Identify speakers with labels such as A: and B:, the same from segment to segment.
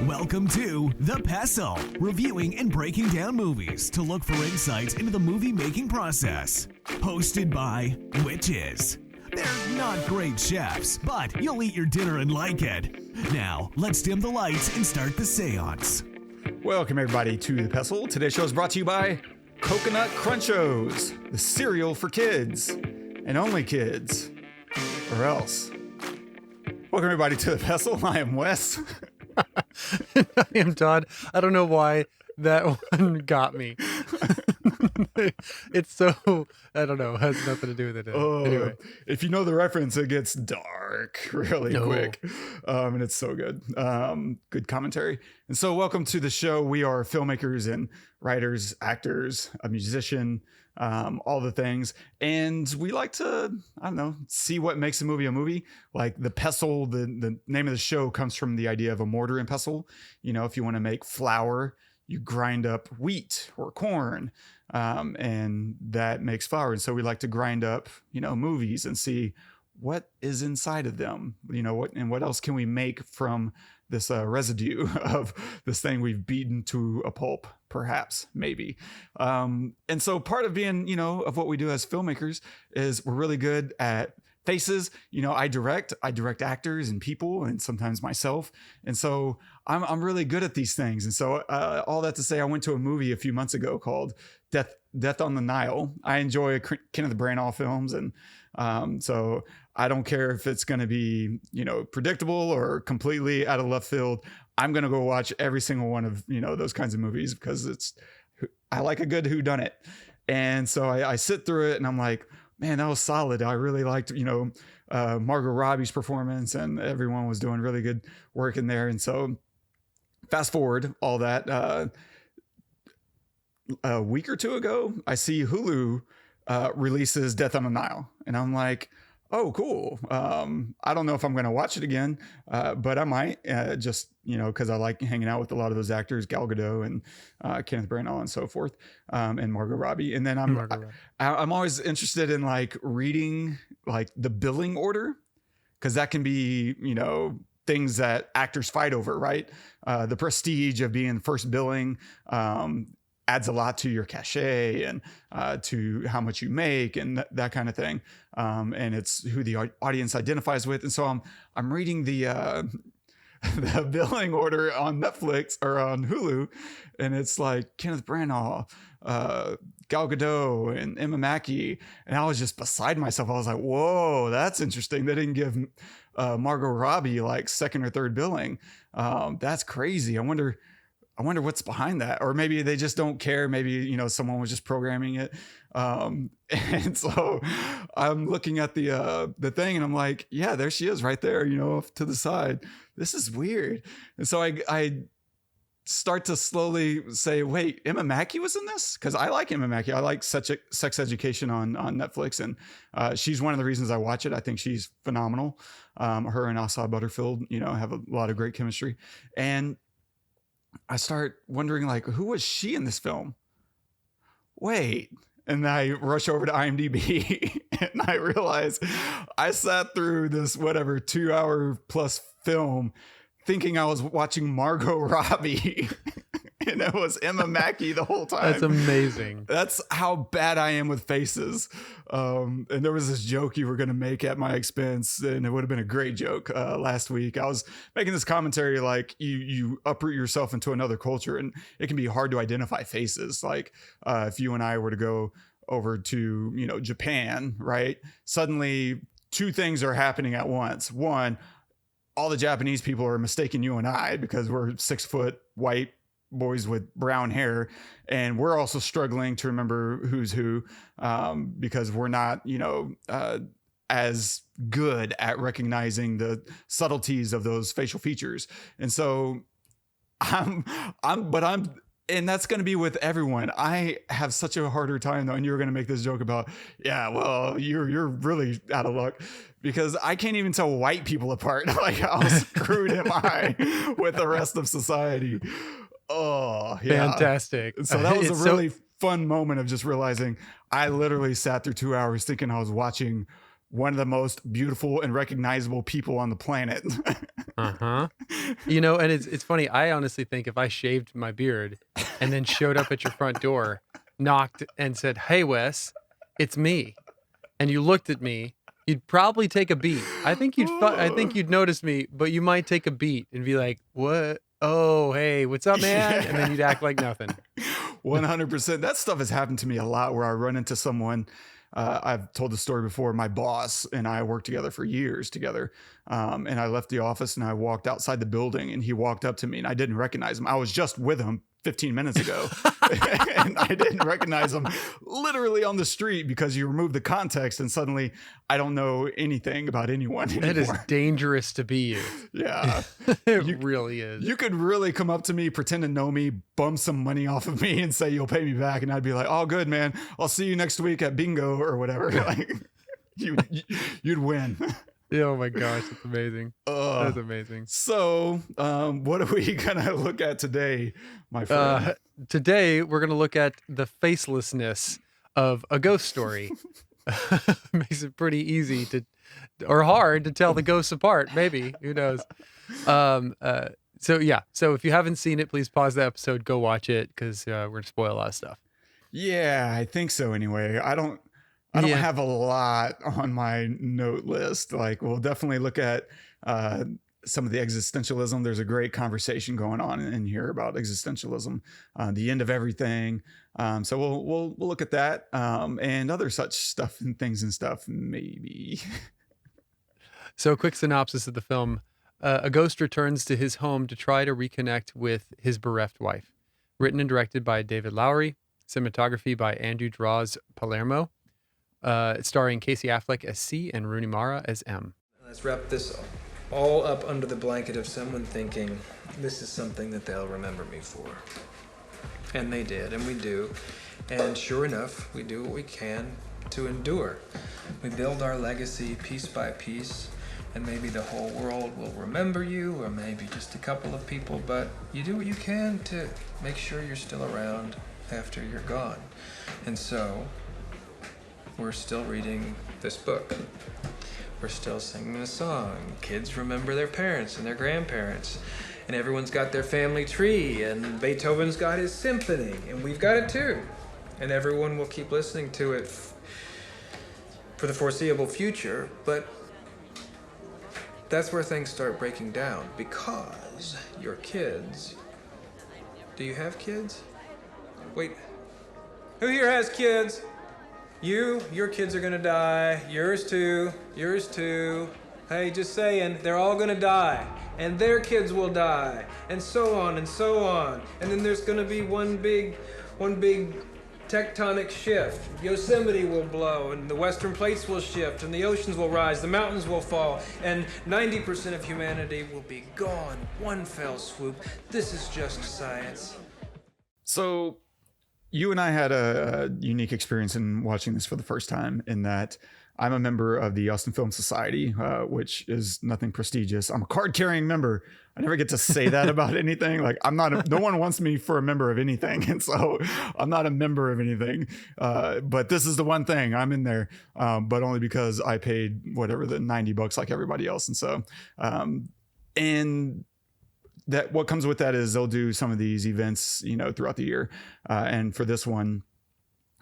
A: Welcome to The Pestle, reviewing and breaking down movies to look for insights into the movie-making process. Hosted by witches. They're not great chefs, but you'll eat your dinner and like it. Now, let's dim the lights and start the seance.
B: Welcome, everybody, to The Pestle. Today's show is brought to you by Coconut Crunchos, the cereal for kids, and only kids, or else. Welcome, everybody, to The Pestle. I am Wes.
C: I am Todd. I don't know why that one got me. It's so, I don't know, has nothing to do with it. Anyway.
B: If you know the reference, it gets dark really quick. And it's so good. Good commentary. And so welcome to the show. We are filmmakers and writers, actors, a musician, all the things. And we like to, I don't know, see what makes a movie a movie. Like the pestle, the name of the show comes from the idea of a mortar and pestle. You know, if you want to make flour, you grind up wheat or corn, and that makes flour. And so we like to grind up, you know, movies and see what is inside of them, you know, what else can we make from this residue of this thing we've beaten to a pulp, perhaps, maybe. And so part of being, you know, of what we do as filmmakers is we're really good at faces. You know, I direct actors and people, and sometimes myself. And so I'm really good at these things. And so all that to say, I went to a movie a few months ago called Death on the Nile. I enjoy Kenneth Branagh films, and so I don't care if it's going to be, you know, predictable or completely out of left field. I'm going to go watch every single one of, you know, those kinds of movies because I like a good whodunit. And so I sit through it and I'm like, man, that was solid. I really liked, you know, Margot Robbie's performance, and everyone was doing really good work in there. And so fast forward all that, a week or two ago, I see Hulu releases Death on the Nile, and I'm like, oh, cool. I don't know if I'm going to watch it again, but I might, just, you know, because I like hanging out with a lot of those actors, Gal Gadot and Kenneth Branagh and so forth, and Margot Robbie. And then I'm always interested in like reading like the billing order, because that can be, you know, things that actors fight over, right? The prestige of being first billing adds a lot to your cachet and to how much you make and that kind of thing. And it's who the audience identifies with. And so I'm reading the billing order on Netflix or on Hulu, and it's like Kenneth Branagh, Gal Gadot, and Emma Mackey. And I was just beside myself. I was like, whoa, that's interesting. They didn't give Margot Robbie like second or third billing. That's crazy. I wonder what's behind that, or maybe they just don't care. Maybe, you know, someone was just programming it. And so I'm looking at the thing, and I'm like, yeah, there she is right there, you know, off to the side. This is weird. And so I start to slowly say, wait, Emma Mackey was in this? Because I like Emma Mackey. I like Sex Education on Netflix, and she's one of the reasons I watch it. I think she's phenomenal. Her and Asa Butterfield, you know, have a lot of great chemistry. And I start wondering, like, who was she in this film? Wait. And I rush over to IMDb and I realize I sat through this 2-hour plus film thinking I was watching Margot Robbie. And it was Emma Mackey the whole time.
C: That's amazing.
B: That's how bad I am with faces. And there was this joke you were going to make at my expense, and it would have been a great joke. Last week, I was making this commentary like you uproot yourself into another culture, and it can be hard to identify faces. Like if you and I were to go over to, you know, Japan, right? Suddenly, two things are happening at once. One, all the Japanese people are mistaking you and I because we're 6-foot white boys with brown hair, and we're also struggling to remember who's who, because we're not, you know, as good at recognizing the subtleties of those facial features. And so and that's going to be with everyone. I have such a harder time though. And you were going to make this joke about, yeah, well, you're really out of luck because I can't even tell white people apart. Like, how screwed am I with the rest of society? Oh, yeah.
C: Fantastic.
B: So that was a really fun moment of just realizing I literally sat through 2 hours thinking I was watching one of the most beautiful and recognizable people on the planet.
C: You know, and it's funny. I honestly think if I shaved my beard and then showed up at your front door, knocked and said, "Hey, Wes, it's me," and you looked at me, you'd probably take a beat. I think you'd notice me, but you might take a beat and be like, "What? Oh, hey, what's up, man?" And then you'd act like nothing.
B: 100%. That stuff has happened to me a lot where I run into someone. I've told the story before. My boss and I worked together for years together. And I left the office and I walked outside the building and he walked up to me and I didn't recognize him. I was just with him 15 minutes ago and I didn't recognize him literally on the street because you remove the context and suddenly I don't know anything about anyone anymore.
C: That is dangerous to be you.
B: Yeah.
C: It really is.
B: You could really come up to me, pretend to know me, bum some money off of me and say, you'll pay me back. And I'd be like, oh, good, man. I'll see you next week at bingo or whatever. Like you'd win.
C: Oh my gosh, that's amazing. That's amazing.
B: So, what are we gonna look at today, my friend?
C: Today we're gonna look at the facelessness of a ghost story. Makes it pretty easy or hard to tell the ghosts apart. Maybe, who knows? So if you haven't seen it, please pause the episode, go watch it because we're gonna spoil a lot of stuff.
B: Yeah, I think so. Anyway, I don't have a lot on my note list. Like, we'll definitely look at some of the existentialism. There's a great conversation going on in here about existentialism, the end of everything. So we'll look at that and other such stuff and things and stuff, maybe.
C: So, a quick synopsis of the film. A ghost returns to his home to try to reconnect with his bereft wife. Written and directed by David Lowery. Cinematography by Andrew Droz Palermo. Starring Casey Affleck as C and Rooney Mara as M.
D: Let's wrap this all up under the blanket of someone thinking, this is something that they'll remember me for. And they did, and we do. And sure enough, we do what we can to endure. We build our legacy piece by piece, and maybe the whole world will remember you, or maybe just a couple of people, but you do what you can to make sure you're still around after you're gone. And so, we're still reading this book. We're still singing the song. Kids remember their parents and their grandparents. And everyone's got their family tree. And Beethoven's got his symphony. And we've got it too. And everyone will keep listening to it for the foreseeable future. But that's where things start breaking down. Because your kids... Do you have kids? Wait. Who here has kids? Your kids are gonna die, yours too. Hey, just saying, they're all gonna die, and their kids will die, and so on and so on. And then there's gonna be one big tectonic shift. Yosemite will blow, and the western plates will shift, and the oceans will rise, the mountains will fall, and 90% of humanity will be gone, one fell swoop. This is just science.
B: So, you and I had a unique experience in watching this for the first time in that I'm a member of the Austin Film Society, which is nothing prestigious. I'm a card-carrying member. I never get to say that about anything. Like, no one wants me for a member of anything. And so I'm not a member of anything. But this is the one thing I'm in there, but only because I paid whatever the $90 like everybody else. And so, and that what comes with that is they'll do some of these events, throughout the year. And for this one,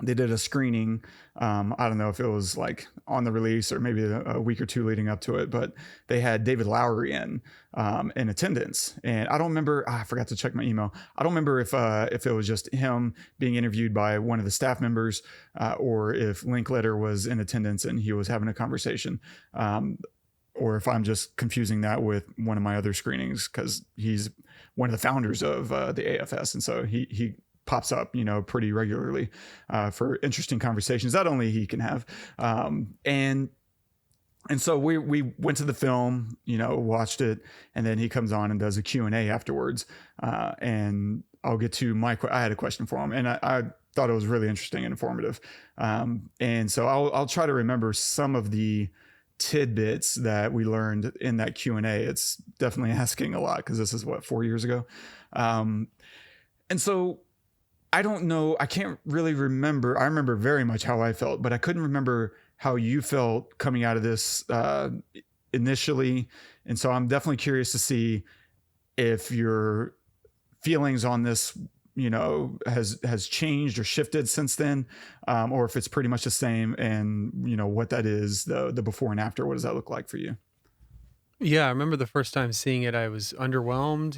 B: they did a screening. I don't know if it was like on the release or maybe a week or two leading up to it, but they had David Lowery in attendance. And I don't remember, I forgot to check my email. I don't remember if it was just him being interviewed by one of the staff members or if Linkletter was in attendance and he was having a conversation. Or if I'm just confusing that with one of my other screenings, because he's one of the founders of the AFS. And so he pops up, pretty regularly for interesting conversations that only he can have. And so we went to the film, watched it, and then he comes on and does a Q&A afterwards. And I'll get to I had a question for him, and I thought it was really interesting and informative. And so I'll try to remember some of the tidbits that we learned in that Q&A. It's definitely asking a lot because this is 4 years ago. And so I don't know. I can't really remember. I remember very much how I felt, but I couldn't remember how you felt coming out of this initially. And so I'm definitely curious to see if your feelings on this, has changed or shifted since then, or if it's pretty much the same, and what that is, the before and after. What does that look like for you?
C: Yeah, I remember the first time seeing it, I was underwhelmed,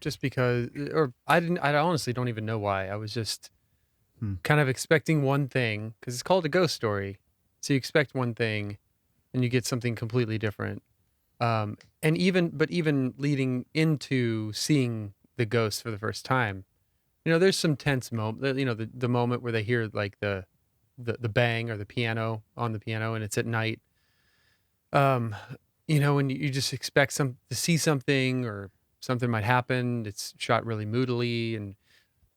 C: just because, or I honestly don't even know why. I was just kind of expecting one thing, because it's called a ghost story. So you expect one thing and you get something completely different. And even leading into seeing the ghost for the first time, there's some tense moment, the moment where they hear like the bang or the piano on the piano, and it's at night. When you just expect to see something, or something might happen. It's shot really moodily,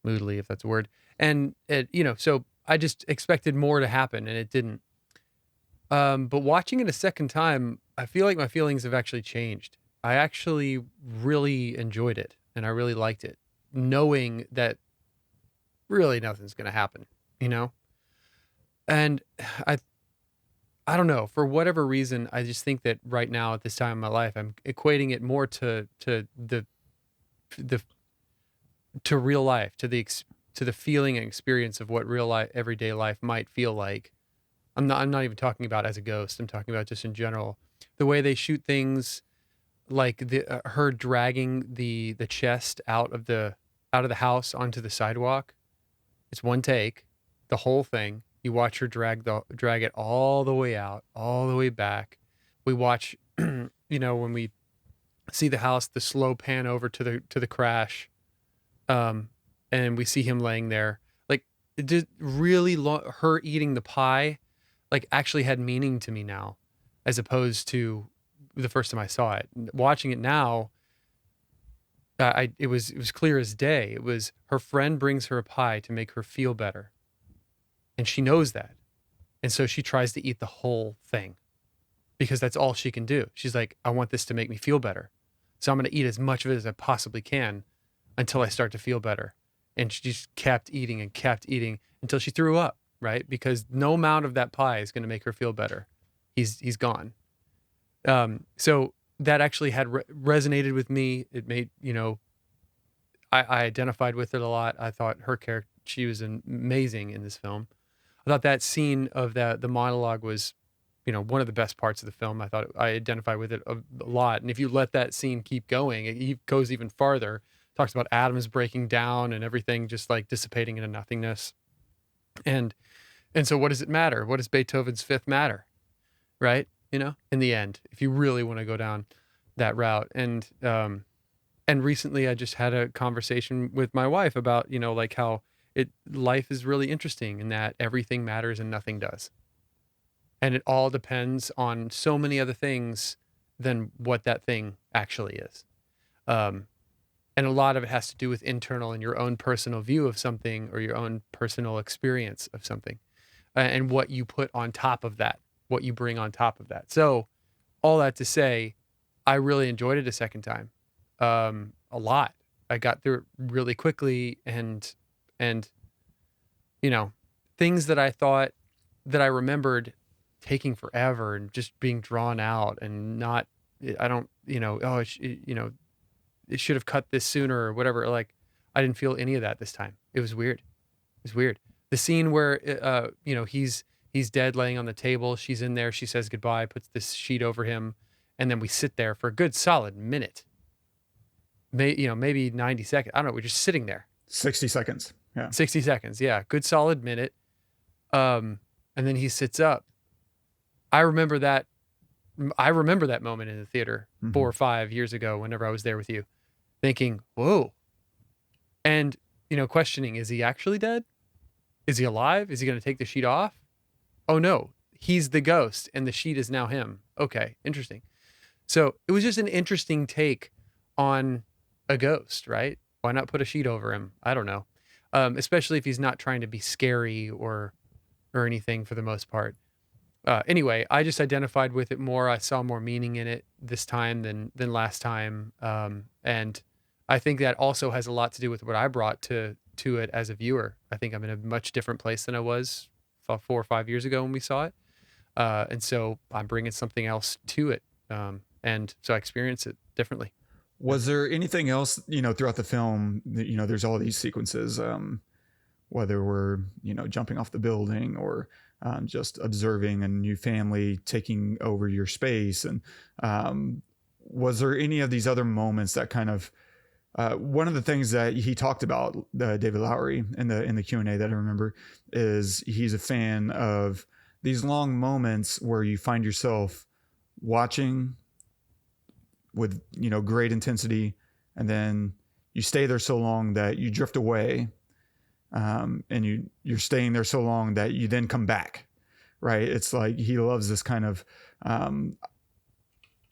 C: if that's a word. And so I just expected more to happen, and it didn't. But watching it a second time, I feel like my feelings have actually changed. I actually really enjoyed it, and I really liked it, knowing that really nothing's going to happen, And I don't know, for whatever reason, I just think that right now at this time in my life, I'm equating it more to the to real life, to the feeling and experience of what real life, everyday life might feel like. I'm not even talking about as a ghost. I'm talking about just in general, the way they shoot things, like her dragging the chest out of the house onto the sidewalk. It's one take, the whole thing. You watch her drag it all the way out, all the way back. We watch, when we see the house, the slow pan over to the crash, and we see him laying there. Like, it did really her eating the pie, like, actually had meaning to me now, as opposed to the first time I saw it. Watching it now, it was clear as day. It was her friend brings her a pie to make her feel better, and she knows that, and so she tries to eat the whole thing because that's all she can do. She's like, I want this to make me feel better, so I'm going to eat as much of it as I possibly can until I start to feel better. And she just kept eating until she threw up, right? Because no amount of that pie is going to make her feel better. He's gone. So that actually had resonated with me. It made, I identified with it a lot. I thought her character, she was amazing in this film. I thought that scene of the monologue was, one of the best parts of the film. I thought I identified with it a lot. And if you let that scene keep going, it goes even farther. Talks about atoms breaking down and everything just like dissipating into nothingness. And so what does it matter? What does Beethoven's Fifth matter? Right? In the end, if you really want to go down that route. And recently I just had a conversation with my wife about, like how life is really interesting and that everything matters and nothing does. And it all depends on so many other things than what that thing actually is. And a lot of it has to do with internal and your own personal view of something, or your own personal experience of something, and what you put on top of that, what you bring on top of that. So all that to say, I really enjoyed it a second time, a lot. I got through it really quickly, and things that I thought that I remembered taking forever and just being drawn out and not, I don't, it should have cut this sooner or whatever. Like, I didn't feel any of that this time. It was weird. The scene where, he's dead laying on the table. She's in there. She says goodbye, puts this sheet over him. And then we sit there for a good solid minute, maybe 90 seconds. I don't know. We're just sitting there.
B: 60 seconds. Yeah.
C: 60 seconds. Yeah. Good solid minute. And then he sits up. I remember that moment in the theater 4 or 5 years ago, whenever I was there with you, thinking, whoa. And, questioning, is he actually dead? Is he alive? Is he going to take the sheet off? Oh no, he's the ghost and the sheet is now him. Okay. Interesting. So it was just an interesting take on a ghost, right? Why not put a sheet over him? I don't know. Especially if he's not trying to be scary or anything for the most part. Anyway, I just identified with it more. I saw more meaning in it this time than last time. And I think that also has a lot to do with what I brought to it as a viewer. I think I'm in a much different place than I was 4 or 5 years ago when we saw it. And so I'm bringing something else to it. And so I experience it differently.
B: Was there anything else, throughout the film that, there's all these sequences, whether we're, jumping off the building or just observing a new family taking over your space. And was there any of these other moments that kind of, one of the things that he talked about, David Lowery in the Q&A that I remember, is he's a fan of these long moments where you find yourself watching with, great intensity, and then you stay there so long that you drift away, and you're staying there so long that you then come back, right? It's like he loves this kind of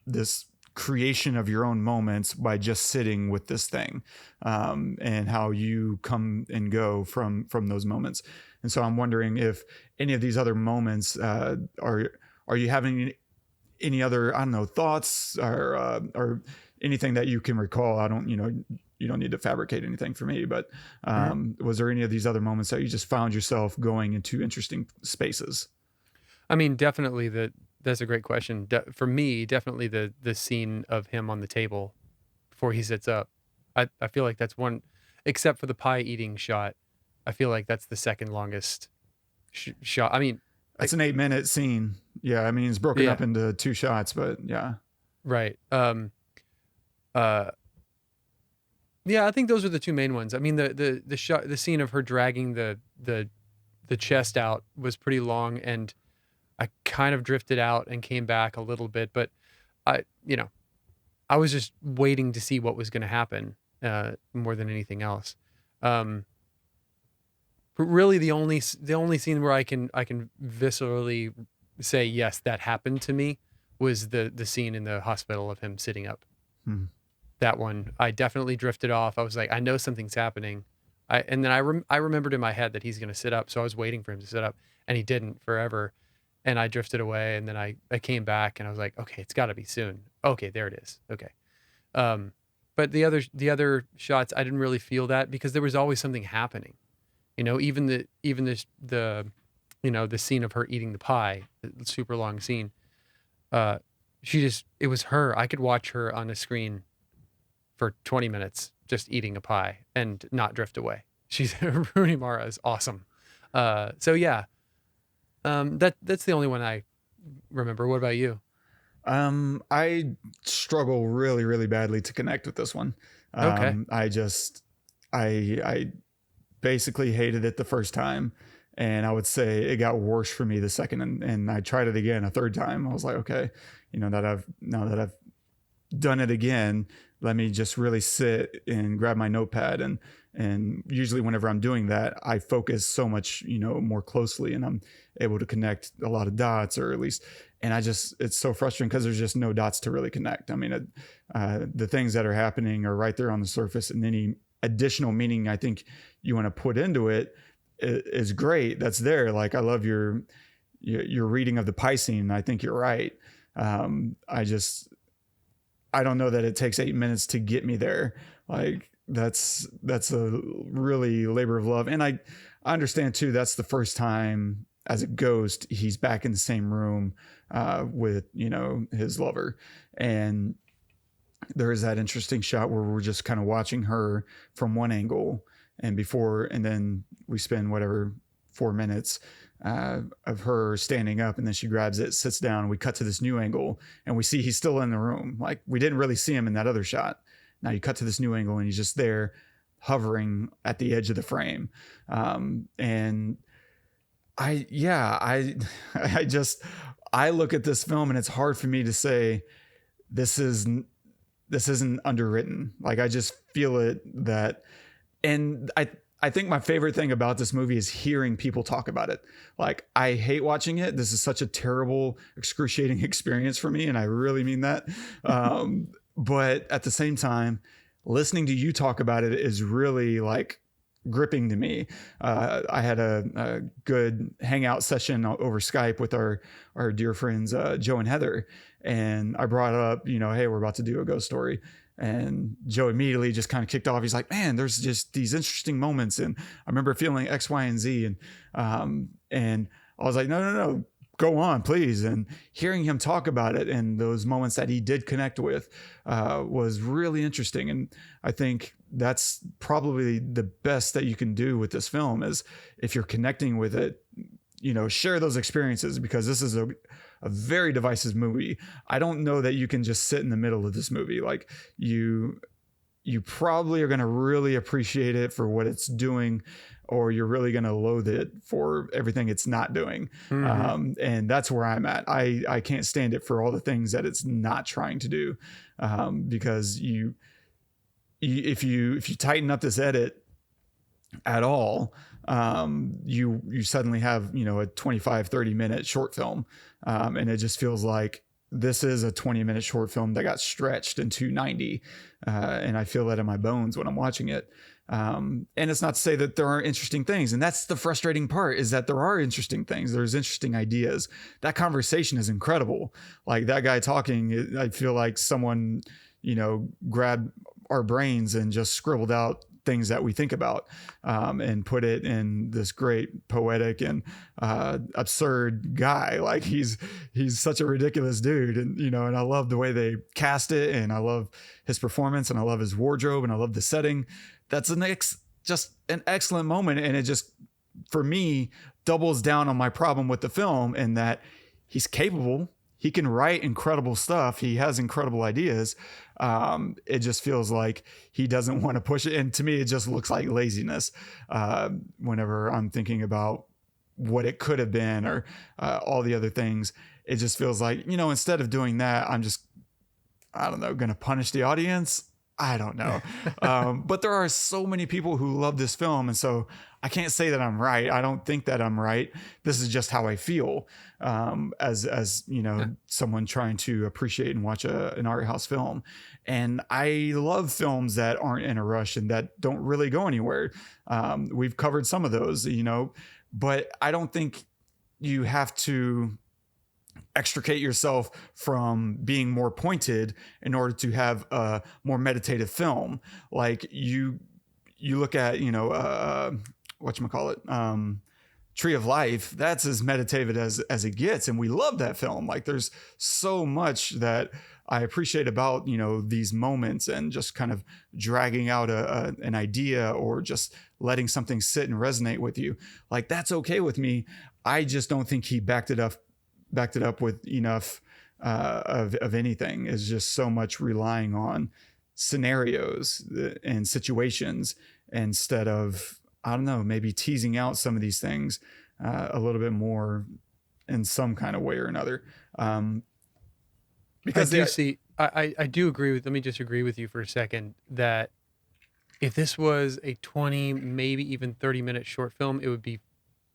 B: this creation of your own moments by just sitting with this thing, and how you come and go from those moments. And so I'm wondering if any of these other moments, are you having any other, I don't know, thoughts or anything that you can recall? I don't, you don't need to fabricate anything for me, but was there any of these other moments that you just found yourself going into interesting spaces?
C: I mean, definitely that's a great question. For me, definitely the scene of him on the table before he sits up. I feel like that's one, except for the pie eating shot. I feel like that's the second longest shot. I mean,
B: it's an 8-minute scene. Yeah. I mean, it's broken up into 2 shots, but yeah.
C: Right. Yeah, I think those are the 2 main ones. I mean, the shot, the scene of her dragging the chest out was pretty long, and I kind of drifted out and came back a little bit, but I was just waiting to see what was going to happen, more than anything else. But really the only scene where I can viscerally say, yes, that happened to me, was the scene in the hospital of him sitting up. That one, I definitely drifted off. I was like, I know something's happening. And then I remembered in my head that he's going to sit up. So I was waiting for him to sit up, and he didn't forever. And I drifted away, and then I came back, and I was like, okay, it's gotta be soon. Okay, there it is. Okay. But the other shots, I didn't really feel that, because there was always something happening. Even the scene of her eating the pie, the super long scene. It was her. I could watch her on a screen for 20 minutes just eating a pie and not drift away. Rooney Mara is awesome. So yeah, that's the only one I remember. What about you?
B: I struggle really, really badly to connect with this one.
C: Okay.
B: I basically hated it the first time, and I would say it got worse for me the second, and I tried it again a third time. I was like, okay, now that I've done it again, let me just really sit and grab my notepad, and usually whenever I'm doing that, I focus so much, more closely, and I'm able to connect a lot of dots, or at least, and it's so frustrating because there's just no dots to really connect. I mean, the things that are happening are right there on the surface, and any additional meaning I think you want to put into it is great. That's there. Like, I love your reading of the pie scene. I think you're right. I don't know that it takes 8 minutes to get me there. Like, that's a really labor of love. And I understand too, that's the first time as a ghost, he's back in the same room, with, his lover. And there is that interesting shot where we're just kind of watching her from one angle, and then we spend 4 minutes of her standing up, and then she grabs it, sits down, and we cut to this new angle, and we see he's still in the room. Like, we didn't really see him in that other shot. Now you cut to this new angle, and he's just there hovering at the edge of the frame. And I look at this film, and it's hard for me to say this isn't underwritten. Like, I just feel it that, and I think my favorite thing about this movie is hearing people talk about it. Like, I hate watching it. This is such a terrible, excruciating experience for me, and I really mean that. But at the same time, listening to you talk about it is really like gripping to me. I had a good hangout session over Skype with our dear friends, Joe and Heather. And I brought up, hey, we're about to do a ghost story. And Joe immediately just kind of kicked off. He's like, man, there's just these interesting moments. And I remember feeling X, Y, and Z. And I was like, no, go on, please. And hearing him talk about it and those moments that he did connect with was really interesting. And I think that's probably the best that you can do with this film is if you're connecting with it, share those experiences, because this is a very divisive movie. I don't know that you can just sit in the middle of this movie. Like you probably are going to really appreciate it for what it's doing, or you're really going to loathe it for everything it's not doing. And that's where I'm at. I can't stand it for all the things that it's not trying to do. Because if you tighten up this edit at all, you suddenly have, a 25, 30 minute short film. And it just feels like this is a 20-minute short film that got stretched into 90. And I feel that in my bones when I'm watching it. And it's not to say that there aren't interesting things. And that's the frustrating part, is that there are interesting things. There's interesting ideas. That conversation is incredible. Like that guy talking, I feel like someone, grabbed our brains and just scribbled out things that we think about, and put it in this great poetic and absurd guy. Like he's such a ridiculous dude, and and I love the way they cast it, and I love his performance, and I love his wardrobe, and I love the setting. That's just an excellent moment, and it just, for me, doubles down on my problem with the film, in that he's capable. He can write incredible stuff. He has incredible ideas. It just feels like he doesn't want to push it. And to me, it just looks like laziness. Whenever I'm thinking about what it could have been, or all the other things, it just feels like, instead of doing that, I'm just, I don't know, going to punish the audience. I don't know. But there are so many people who love this film. And so I can't say that I'm right. I don't think that I'm right. This is just how I feel, as someone trying to appreciate and watch an art house film. And I love films that aren't in a rush and that don't really go anywhere. We've covered some of those, but I don't think you have to extricate yourself from being more pointed in order to have a more meditative film. Like you look at, whatchamacallit, Tree of Life, that's as meditative as it gets. And we love that film. Like there's so much that I appreciate about, these moments, and just kind of dragging out an idea, or just letting something sit and resonate with you. Like that's okay with me. I just don't think he backed it up with enough of anything. Is just so much relying on scenarios and situations, instead of, I don't know, maybe teasing out some of these things a little bit more in some kind of way or another. Because
C: I do agree with, let me just agree with you for a second, that if this was a 20, maybe even 30-minute short film, it would be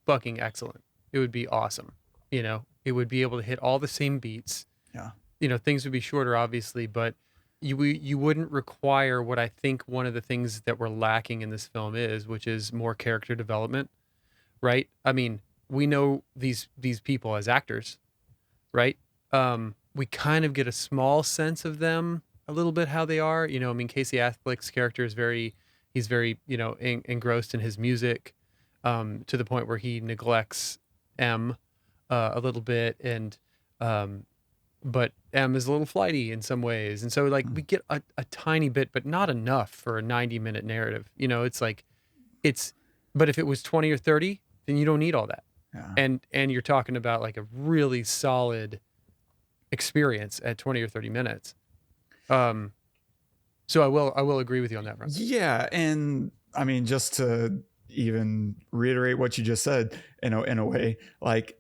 C: fucking excellent. It would be awesome. It would be able to hit all the same beats. Yeah. Things would be shorter, obviously, but you wouldn't require what I think one of the things that we're lacking in this film is, which is more character development, right? I mean, we know these people as actors, right? We kind of get a small sense of them, a little bit how they are. Casey Affleck's character is he's very, engrossed in his music, to the point where he neglects M a little bit, and but M is a little flighty in some ways, and so like we get a tiny bit, but not enough for a 90-minute narrative. But if it was 20 or 30, then you don't need all that. Yeah. And you're talking about like a really solid experience at 20 or 30 minutes. So I will agree with you on that front.
B: Yeah, and I mean, just to even reiterate what you just said, in a way, like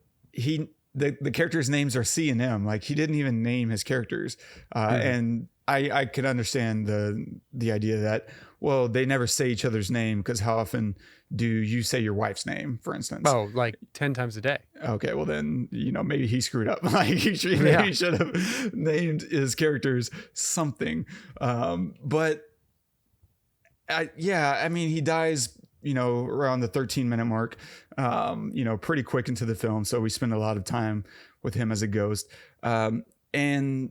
B: the characters' names are C and M. Like he didn't even name his characters, and I could understand the idea that, well, they never say each other's name, because how often do you say your wife's name, for instance?
C: Oh, like 10 times a day.
B: Okay, well then, maybe he screwed up. Like he should have named his characters something. But I mean, he dies, around the 13-minute mark, pretty quick into the film. So we spend a lot of time with him as a ghost. And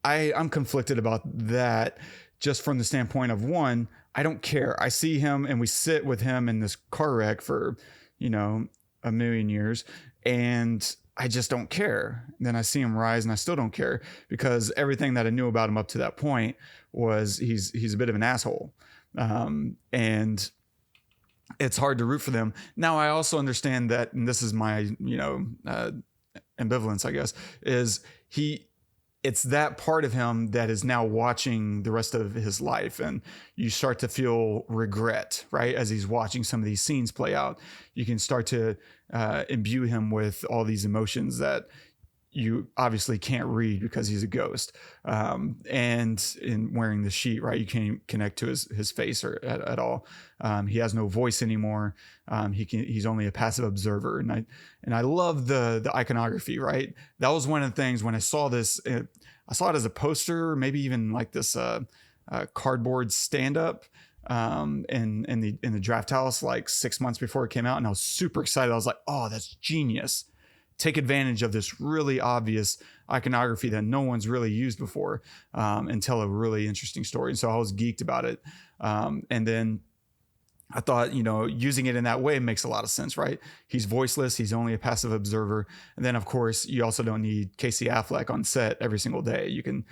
B: I'm conflicted about that, just from the standpoint of, one, I don't care. I see him and we sit with him in this car wreck for, a million years, and I just don't care. Then I see him rise and I still don't care, because everything that I knew about him up to that point was he's a bit of an asshole. And it's hard to root for them. Now, I also understand that, and this is my, ambivalence, I guess, is it's that part of him that is now watching the rest of his life. And you start to feel regret, right? As he's watching some of these scenes play out, you can start to imbue him with all these emotions that you obviously can't read because he's a ghost. And in wearing the sheet, right, you can't connect to his face or at all. He has no voice anymore. He's only a passive observer. And I love the iconography, right? That was one of the things when I saw this, I saw it as a poster, maybe even like this cardboard stand-up in the draft house like 6 months before it came out. And I was super excited. I was like, oh, that's genius. Take advantage of this really obvious iconography that no one's really used before, and tell a really interesting story. And so I was geeked about it. And then I thought, using it in that way makes a lot of sense, right? He's voiceless. He's only a passive observer. And then, of course, you also don't need Casey Affleck on set every single day. You can,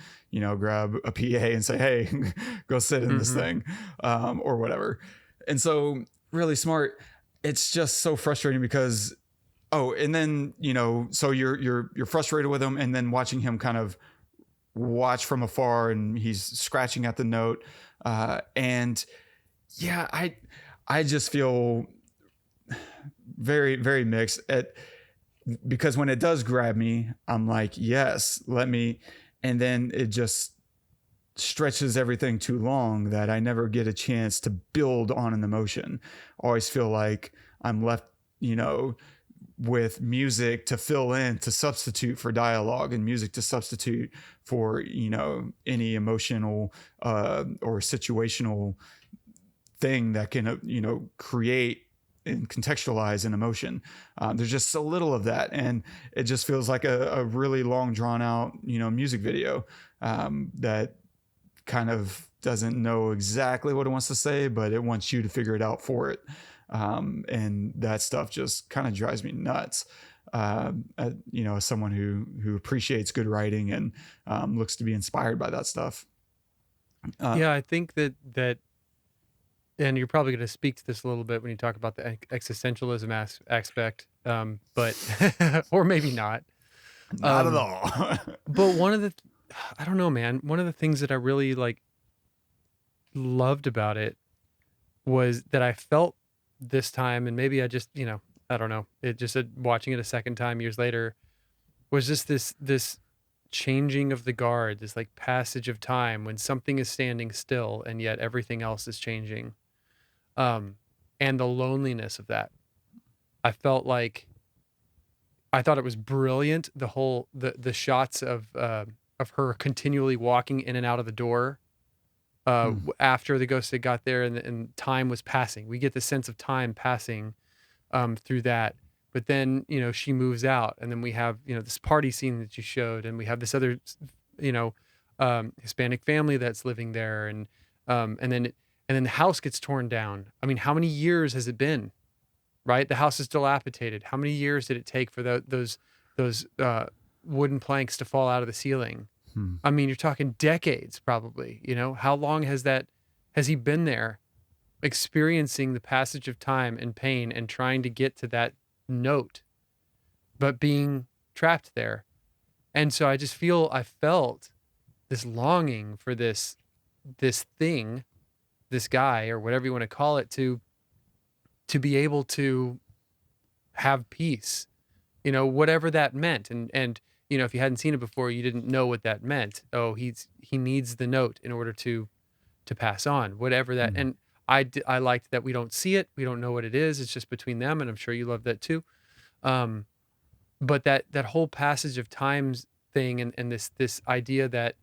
B: grab a PA and say, hey, go sit in this thing, or whatever. And so really smart. It's just so frustrating because, and then, so you're frustrated with him, and then watching him kind of watch from afar, and he's scratching at the note. And yeah, I just feel very, very mixed because when it does grab me, I'm like, yes, let me. And then it just stretches everything too long that I never get a chance to build on an emotion. I always feel like I'm left, with music to fill in, to substitute for dialogue, and music to substitute for, any emotional or situational thing that can, create and contextualize an emotion. There's just so little of that. And it just feels like a really long drawn out, music video that kind of doesn't know exactly what it wants to say, but it wants you to figure it out for it. And that stuff just kind of drives me nuts. As someone who appreciates good writing and looks to be inspired by that stuff.
C: I think that, and you're probably going to speak to this a little bit when you talk about the existentialism aspect, but or maybe not.
B: Not at all.
C: But I don't know, man. One of the things that I really loved about it was that I felt this time, and maybe I just, I don't know, it just watching it a second time years later, was just this changing of the guard, this passage of time when something is standing still and yet everything else is changing. And the loneliness of that. I thought it was brilliant. The whole, the shots of her continually walking in and out of the door, after the ghost had got there and time was passing. We get the sense of time passing through that. But then, she moves out, and then we have, this party scene that you showed, and we have this other, Hispanic family that's living there, and then the house gets torn down. I mean, how many years has it been? Right? The house is dilapidated. How many years did it take for those wooden planks to fall out of the ceiling? I mean, you're talking decades, probably. How long has he been there, experiencing the passage of time and pain and trying to get to that note, but being trapped there? And so I felt this longing for this thing, this guy, or whatever you want to call it, to be able to have peace, whatever that meant. And if you hadn't seen it before, you didn't know what that meant. Oh, he needs the note in order to pass on, whatever that. And I liked that we don't see it. We don't know what it is. It's just between them. And I'm sure you love that too. But that whole passage of times thing, and this idea that,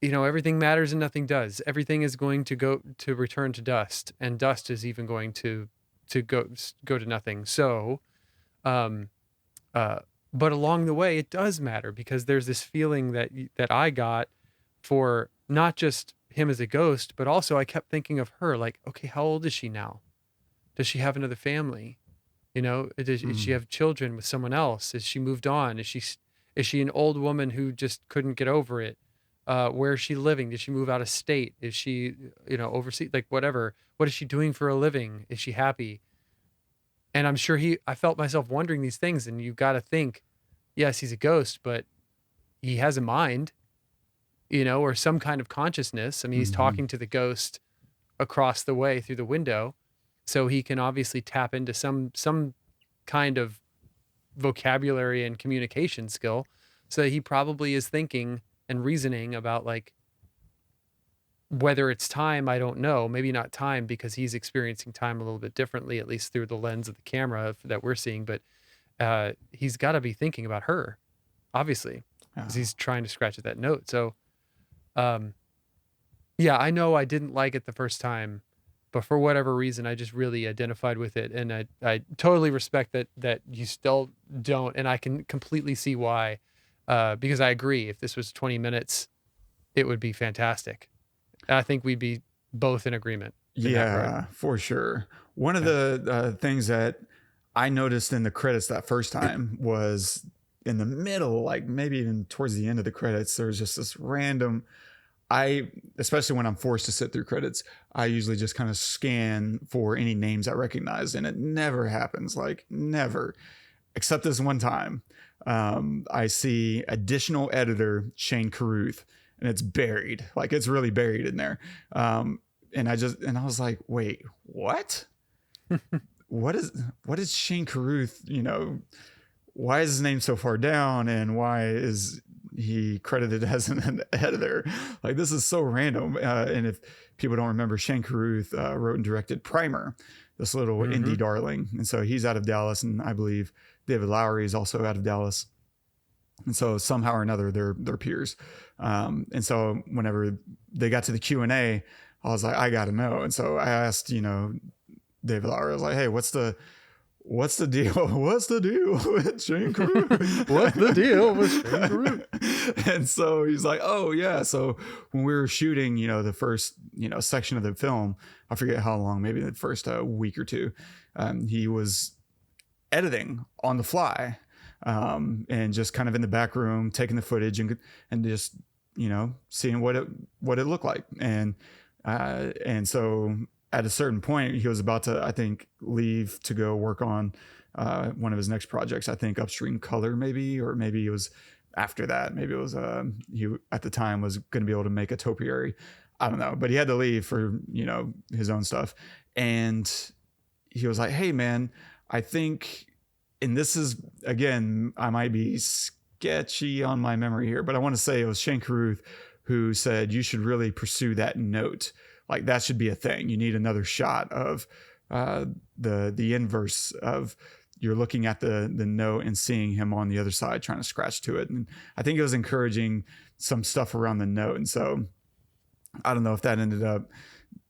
C: everything matters and nothing does. Everything is going to go to return to dust, and dust is even going to go to nothing. So, but along the way, it does matter, because there's this feeling that I got for not just him as a ghost, but also I kept thinking of her, okay, how old is she now? Does she have another family? You know, does she have children with someone else? Is she moved on? Is she an old woman who just couldn't get over it? Where is she living? Did she move out of state? Is she, overseas? Like whatever. What is she doing for a living? Is she happy? And I'm sure I felt myself wondering these things. And you got to think, yes, he's a ghost, but he has a mind, or some kind of consciousness. I mean, he's talking to the ghost across the way through the window. So he can obviously tap into some kind of vocabulary and communication skill. So he probably is thinking and reasoning about like whether it's time, I don't know. Maybe not time because he's experiencing time a little bit differently, at least through the lens of the camera that we're seeing. But he's got to be thinking about her, obviously, because he's trying to scratch at that note. So, yeah, I know I didn't like it the first time, but for whatever reason, I just really identified with it. And I totally respect that you still don't. And I can completely see why, because I agree. If this was 20 minutes, it would be fantastic. And I think we'd be both in agreement.
B: Yeah, for sure. One of the things that I noticed in the credits that first time was in the middle, like maybe even towards the end of the credits, there was just this random, especially when I'm forced to sit through credits, I usually just kind of scan for any names I recognize, and it never happens, like never, except this one time. I see additional editor Shane Carrruth, and it's buried, like it's really buried in there. And I was like, wait, what? What is Shane Carrruth? Why is his name so far down, and why is he credited as an editor? Like, this is so random. And if people don't remember, Shane Carrruth wrote and directed Primer, this little indie darling. And so he's out of Dallas, and I believe David Lowery is also out of Dallas. And so somehow or another, they're peers. And so whenever they got to the Q&A, I was like, I got to know. And so I asked, David Lowery, I was like, hey, what's the deal? What's the deal with Shane Carrruth?
C: What's the deal with Shane Carrruth?
B: And so he's like, oh yeah. So when we were shooting, the first, section of the film, I forget how long, maybe the first week or two, he was editing on the fly, and just kind of in the back room, taking the footage and just, seeing what it looked like. And so at a certain point, he was about to, I think, leave to go work on one of his next projects. I think Upstream Color, maybe, or maybe it was after that. Maybe it was he at the time was going to be able to make a topiary. I don't know, but he had to leave for his own stuff. And he was like, "Hey, man, I think," and this is again, I might be sketchy on my memory here, but I want to say it was Shane Carrruth who said you should really pursue that note. Like, that should be a thing. You need another shot of the inverse of you're looking at the note and seeing him on the other side trying to scratch to it. And I think it was encouraging some stuff around the note. And so I don't know if that ended up,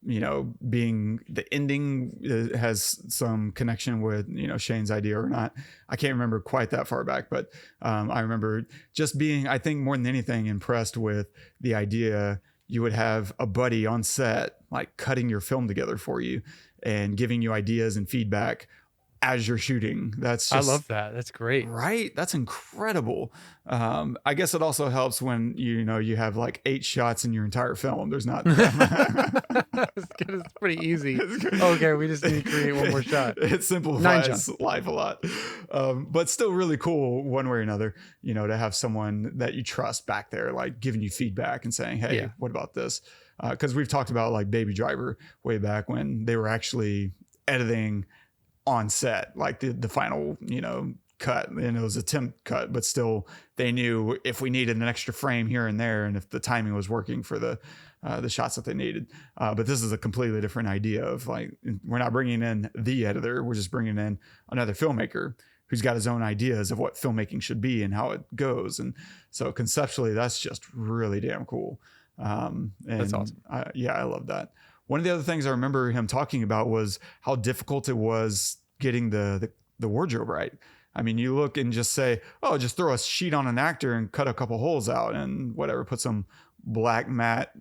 B: being the ending has some connection with, Shane's idea or not. I can't remember quite that far back, but I remember just being, I think more than anything, impressed with the idea you would have a buddy on set, like cutting your film together for you and giving you ideas and feedback as you're shooting. That's just,
C: I love that. That's great.
B: Right? That's incredible. I guess it also helps when, you have like 8 shots in your entire film. There's not.
C: It's pretty easy. Okay, we just need to create one more shot.
B: It simplifies life a lot. But still really cool one way or another, to have someone that you trust back there, like giving you feedback and saying, hey, what about this? Because we've talked about like Baby Driver way back when they were actually editing on set, like the final, cut, and it was a temp cut, but still they knew if we needed an extra frame here and there, and if the timing was working for the shots that they needed. But this is a completely different idea of like, we're not bringing in the editor, we're just bringing in another filmmaker who's got his own ideas of what filmmaking should be and how it goes. And so conceptually, that's just really damn cool. And
C: that's awesome.
B: I love that. One of the other things I remember him talking about was how difficult it was getting the wardrobe right. I mean, you look and just say, oh, just throw a sheet on an actor and cut a couple holes out and whatever, put some black matte,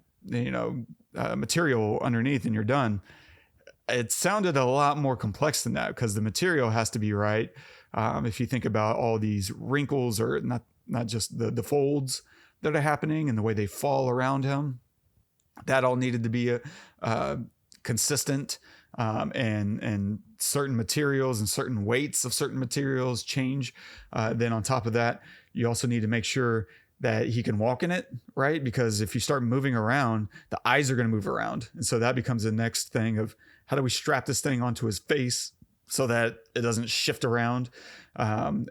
B: material underneath and you're done. it sounded a lot more complex than that because the material has to be right. If you think about all these wrinkles, or not just the folds that are happening and the way they fall around him, that all needed to be consistent, and certain materials and certain weights of certain materials change. Then on top of that, you also need to make sure that he can walk in it, right? Because if you start moving around, the eyes are going to move around. And so that becomes the next thing of how do we strap this thing onto his face so that it doesn't shift around,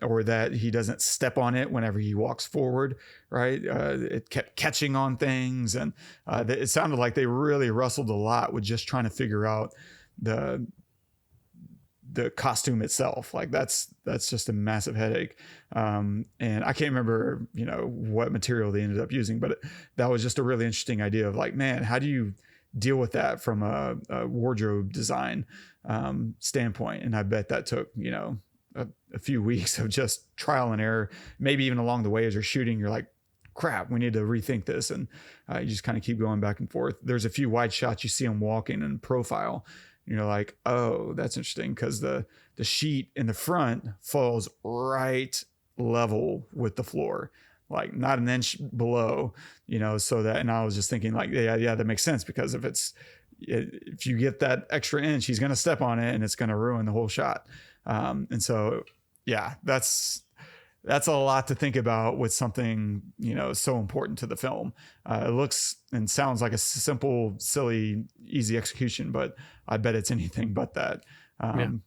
B: or that he doesn't step on it whenever he walks forward, right? It kept catching on things. And it sounded like they really wrestled a lot with just trying to figure out the costume itself. Like that's just a massive headache. And I can't remember, what material they ended up using, but that was just a really interesting idea of like, man, how do you deal with that from a wardrobe design standpoint? And I bet that took, a few weeks of just trial and error. Maybe even along the way as you're shooting, you're like, crap, we need to rethink this. And you just kind of keep going back and forth. There's a few wide shots you see him walking in profile. You're like, oh, that's interesting, because the sheet in the front falls right level with the floor, like not an inch below, so that, and I was just thinking like, yeah, that makes sense, because if you get that extra inch, he's going to step on it and it's going to ruin the whole shot. And so, yeah, that's a lot to think about with something, so important to the film. It looks and sounds like a simple, silly, easy execution, but I bet it's anything but that.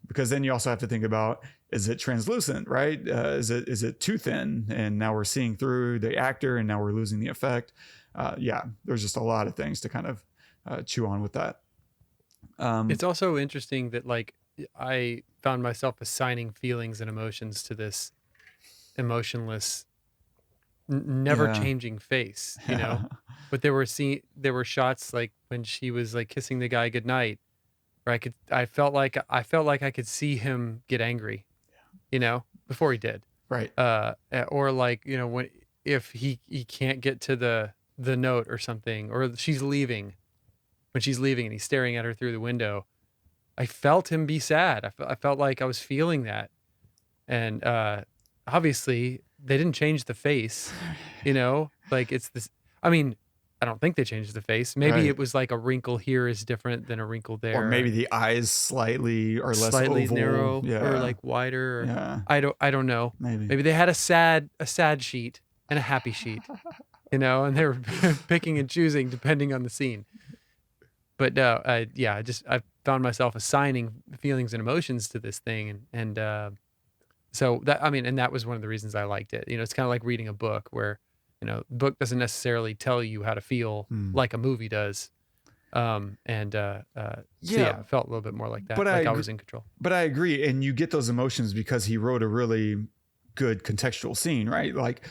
B: Because then you also have to think about, is it translucent, right? Is it too thin? And now we're seeing through the actor and now we're losing the effect. There's just a lot of things to kind of chew on with that.
C: It's also interesting that like I found myself assigning feelings and emotions to this emotionless, never changing face, but there were shots like when she was like kissing the guy goodnight, where I felt like I could see him get angry, before he did.
B: Right.
C: Or like, if he can't get to the note or something, or when she's leaving and he's staring at her through the window, I felt him be sad. I felt like I was feeling that. And, obviously they didn't change the face, like it's this, I mean, I don't think they changed the face. Maybe it was like a wrinkle here is different than a wrinkle there.
B: Or maybe the eyes slightly
C: slightly
B: oval.
C: narrow, or like wider. Or, I don't know.
B: Maybe
C: they had a sad sheet and a happy sheet, and they were picking and choosing depending on the scene. But I found myself assigning feelings and emotions to this thing, and so that, and that was one of the reasons I liked it. It's kind of like reading a book where, the book doesn't necessarily tell you how to feel like a movie does. So it felt a little bit more like that, but like I was in control.
B: But I agree. And you get those emotions because he wrote a really good contextual scene, right? Like,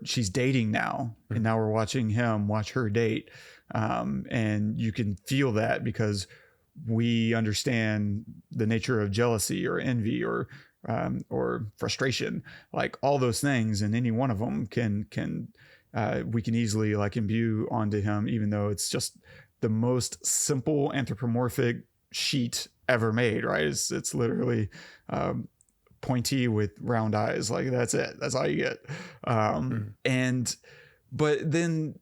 B: she's dating now, and now we're watching him watch her date. And you can feel that because we understand the nature of jealousy or envy or frustration, like all those things, and any one of them we can easily like imbue onto him, even though it's just the most simple anthropomorphic sheet ever made, right? It's literally pointy with round eyes, like that's it, that's all you get. But then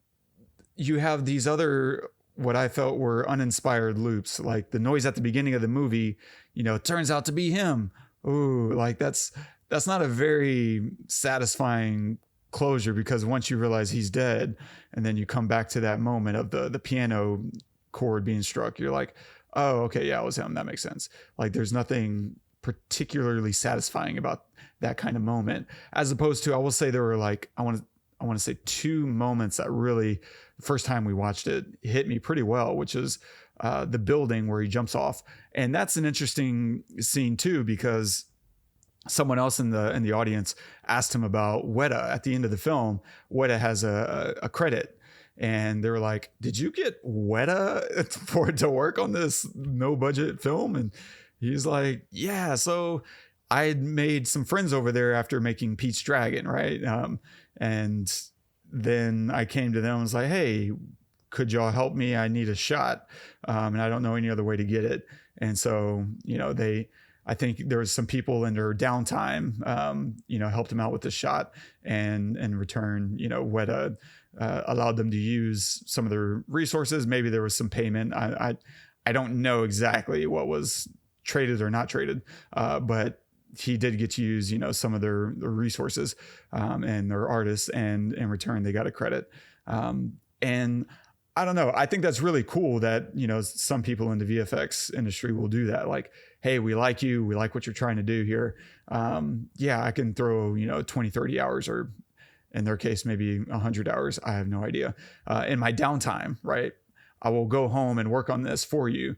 B: you have these other, what I felt were uninspired loops, like the noise at the beginning of the movie, turns out to be him. Ooh, like that's not a very satisfying closure, because once you realize he's dead and then you come back to that moment of the piano chord being struck, you're like, oh, okay, yeah, it was him. That makes sense. Like there's nothing particularly satisfying about that kind of moment, as opposed to, I will say there were like, I want to say two moments that really, the first time we watched it, hit me pretty well, which is the building where he jumps off. And that's an interesting scene too, because someone else in the audience asked him about Weta at the end of the film. Weta has a credit, and they were like, did you get Weta for it to work on this no budget film? And he's like, yeah, so I had made some friends over there after making Pete's Dragon, right? And then I came to them and was like, hey, could y'all help me? I need a shot. And I don't know any other way to get it. And so, I think there was some people in their downtime, helped them out with the shot, and in return, Weta allowed them to use some of their resources. Maybe there was some payment. I don't know exactly what was traded or not traded, but he did get to use, some of their resources and their artists, and in return they got a credit. And I don't know. I think that's really cool that, some people in the VFX industry will do that. Like, hey, we like you. We like what you're trying to do here. I can throw, 20, 30 hours, or in their case, maybe 100 hours. I have no idea. In my downtime, right? I will go home and work on this for you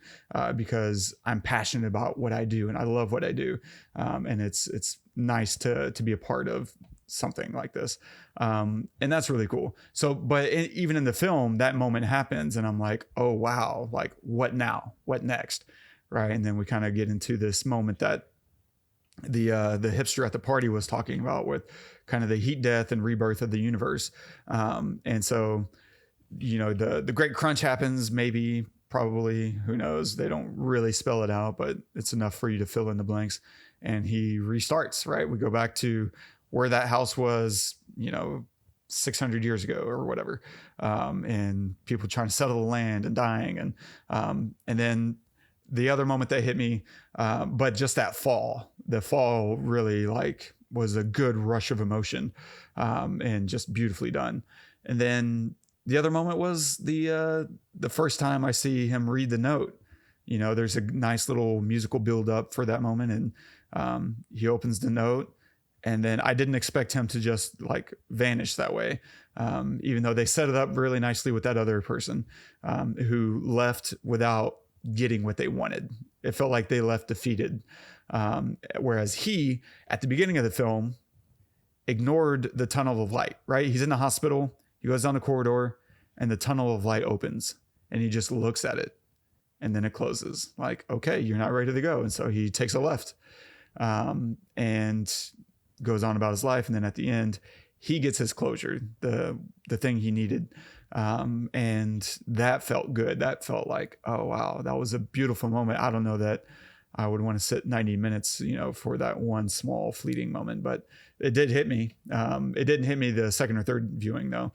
B: because I'm passionate about what I do and I love what I do. And it's nice to be a part of something like this. And that's really cool. So, but even in the film, that moment happens and I'm like, oh, wow. Like, what now? What next? Right. And then we kind of get into this moment that the hipster at the party was talking about, with kind of the heat death and rebirth of the universe. And so, the great crunch happens, maybe, probably, who knows? They don't really spell it out, but it's enough for you to fill in the blanks. And he restarts, right? We go back to where that house was, 600 years ago or whatever. And people trying to settle the land and dying. And then the other moment that hit me, but just the fall really was a good rush of emotion, and just beautifully done. And then the other moment was the first time I see him read the note. There's a nice little musical build up for that moment, and he opens the note, and then I didn't expect him to just vanish that way, even though they set it up really nicely with that other person who left without getting what they wanted. It felt like they left defeated, whereas he, at the beginning of the film, ignored the tunnel of light. Right, he's in the hospital. He goes down the corridor and the tunnel of light opens and he just looks at it and then it closes. Like, okay, you're not ready to go. And so he takes a left and goes on about his life. And then at the end, he gets his closure, the thing he needed. And that felt good. That felt like, oh, wow, that was a beautiful moment. I don't know that I would want to sit 90 minutes, for that one small fleeting moment, but it did hit me. It didn't hit me the second or third viewing though,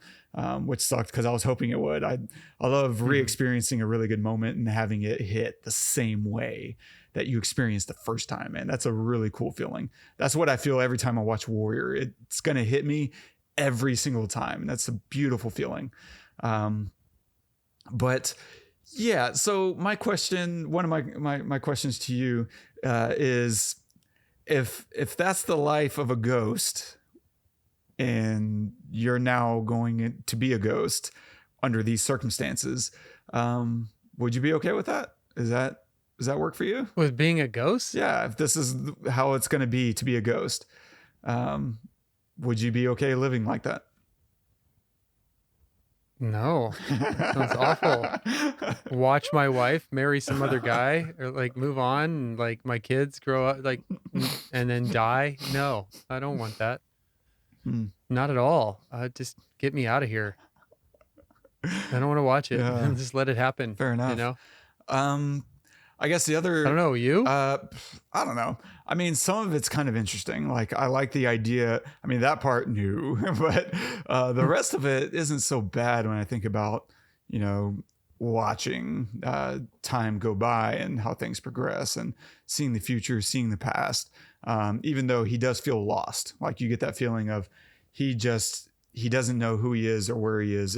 B: which sucked because I was hoping it would. I love re-experiencing a really good moment and having it hit the same way that you experienced the first time. Man, that's a really cool feeling. That's what I feel every time I watch Warrior. It's going to hit me every single time. And that's a beautiful feeling. But yeah, so my question, one of my questions to you is, if that's the life of a ghost and you're now going to be a ghost under these circumstances, would you be okay with that? Does that work for you?
C: With being a ghost?
B: Yeah, if this is how it's going to be a ghost, would you be okay living like that?
C: No, sounds awful. Watch my wife marry some other guy, or move on, and my kids grow up and then die. No, I don't want that. Not at all. Just get me out of here. I don't want to watch it.
B: Yeah.
C: Just let it happen.
B: Fair enough. I guess the other,
C: I don't know, you?
B: I don't know. I mean, some of it's kind of interesting. I like the idea. I mean, that part new, but the rest of it isn't so bad when I think about, watching time go by and how things progress and seeing the future, seeing the past. Even though he does feel lost, you get that feeling of he doesn't know who he is or where he is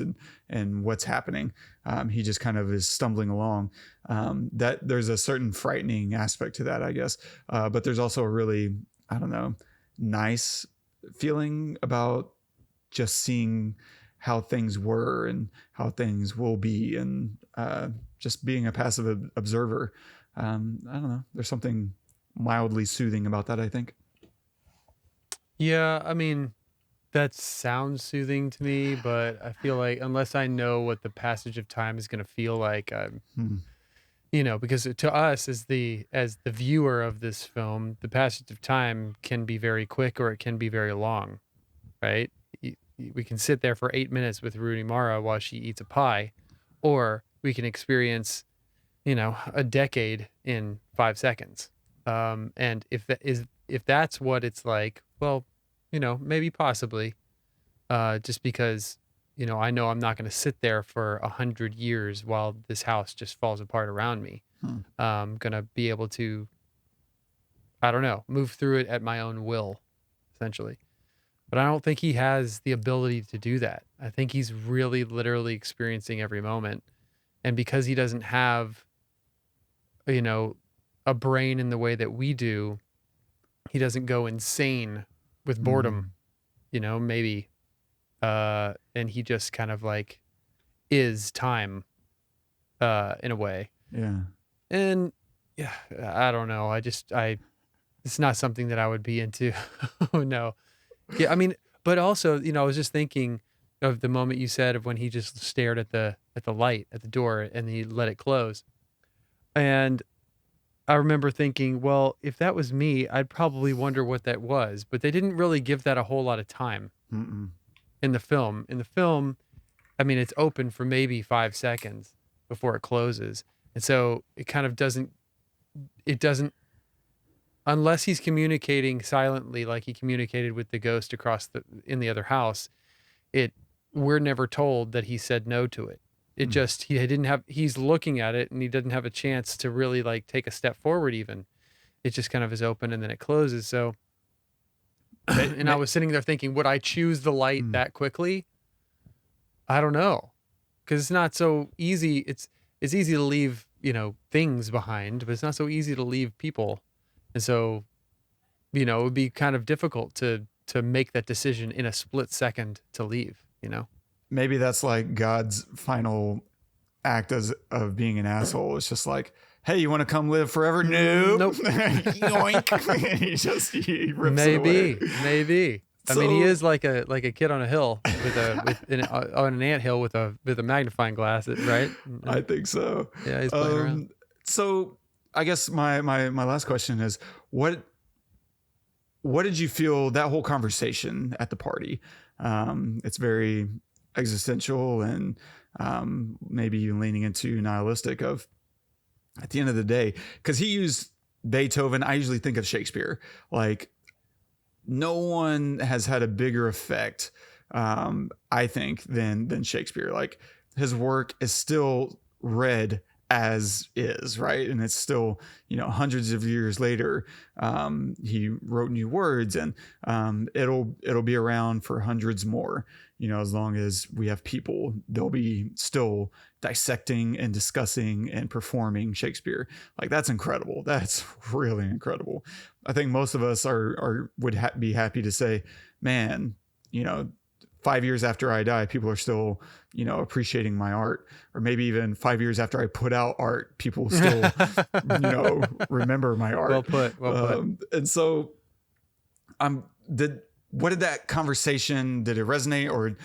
B: and what's happening. He just kind of is stumbling along. That there's a certain frightening aspect to that, I guess. But there's also a really, I don't know, nice feeling about just seeing how things were and how things will be, and just being a passive observer. I don't know. There's something mildly soothing about that, I think.
C: Yeah, I mean, that sounds soothing to me, but I feel like unless I know what the passage of time is going to feel like, because to us as the viewer of this film, the passage of time can be very quick or it can be very long, right? We can sit there for 8 minutes with Rooney Mara while she eats a pie, or we can experience, a decade in 5 seconds. And if that's what it's like, well, maybe possibly, just because, I know I'm not going to sit there for 100 years while this house just falls apart around me. I'm going to be able to, I don't know, move through it at my own will, essentially. But I don't think he has the ability to do that. I think he's really literally experiencing every moment. And because he doesn't have, a brain in the way that we do, he doesn't go insane with boredom, maybe. And he just kind of like is time, in a way.
B: Yeah.
C: And yeah, I don't know. It's not something that I would be into. Oh no. Yeah. I mean, but also, I was just thinking of the moment you said of when he just stared at the light at the door and he let it close. And I remember thinking, well, if that was me, I'd probably wonder what that was, but they didn't really give that a whole lot of time. In the film. In the film, I mean, it's open for maybe 5 seconds before it closes. And so it kind of doesn't, unless he's communicating silently like he communicated with the ghost in the other house, we're never told that he said no to it. It just, he's looking at it and he doesn't have a chance to really like take a step forward even. It just kind of is open and then it closes. So, and I was sitting there thinking, would I choose the light that quickly? I don't know. Because it's not so easy. It's easy to leave, things behind, but it's not so easy to leave people. And so, it would be kind of difficult to make that decision in a split second to leave,
B: Maybe that's like God's final act of being an asshole. It's just like, hey, you want to come live forever? No.
C: Nope.
B: Yoink. he rips it away.
C: Maybe. I mean, he is like a kid on a hill on an anthill with a magnifying glass, right?
B: I think so.
C: Yeah, he's playing around.
B: So I guess my last question is, what did you feel that whole conversation at the party? It's very existential and maybe even leaning into nihilistic of, at the end of the day, because he used Beethoven. I usually think of Shakespeare. Like, no one has had a bigger effect, I think, than Shakespeare. Like, his work is still read as is, right? And it's still, hundreds of years later, he wrote new words, and it'll be around for hundreds more. As long as we have people, they'll be still dissecting and discussing and performing Shakespeare. Like, that's incredible. That's really incredible. I think most of us would be happy to say, man, 5 years after I die, people are still, appreciating my art. Or maybe even 5 years after I put out art, people still, remember my art.
C: Well put.
B: And so what did that conversation, did it resonate, or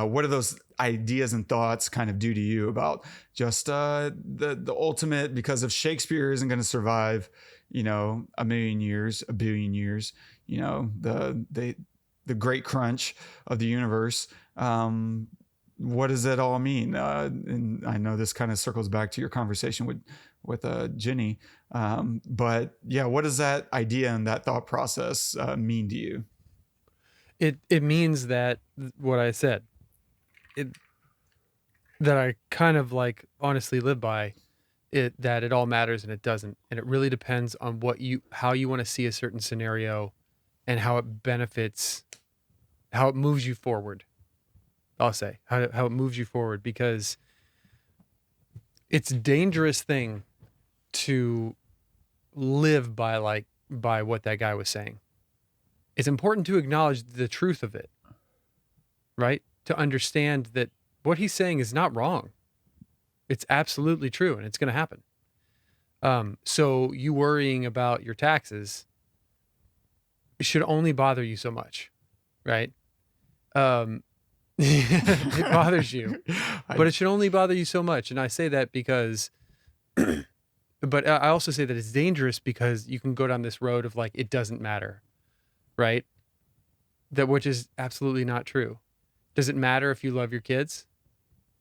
B: what do those ideas and thoughts kind of do to you about just the ultimate, because if Shakespeare isn't going to survive, a million years, a billion years, the great crunch of the universe, what does that all mean? And I know this kind of circles back to your conversation with Jenny, but yeah, what does that idea and that thought process mean to you?
C: It means that what I said, that I kind of like honestly live by it, that it all matters and it doesn't. And it really depends on how you want to see a certain scenario and how it benefits, how it moves you forward. I'll say how it moves you forward, because it's a dangerous thing to live by what that guy was saying. It's important to acknowledge the truth of it, right? To understand that what he's saying is not wrong. It's absolutely true, and it's going to happen. So you worrying about your taxes should only bother you so much, right? It bothers you, but it should only bother you so much. And I say that because, but I also say that it's dangerous because you can go down this road of like, it doesn't matter. Right? Which is absolutely not true. Does it matter if you love your kids?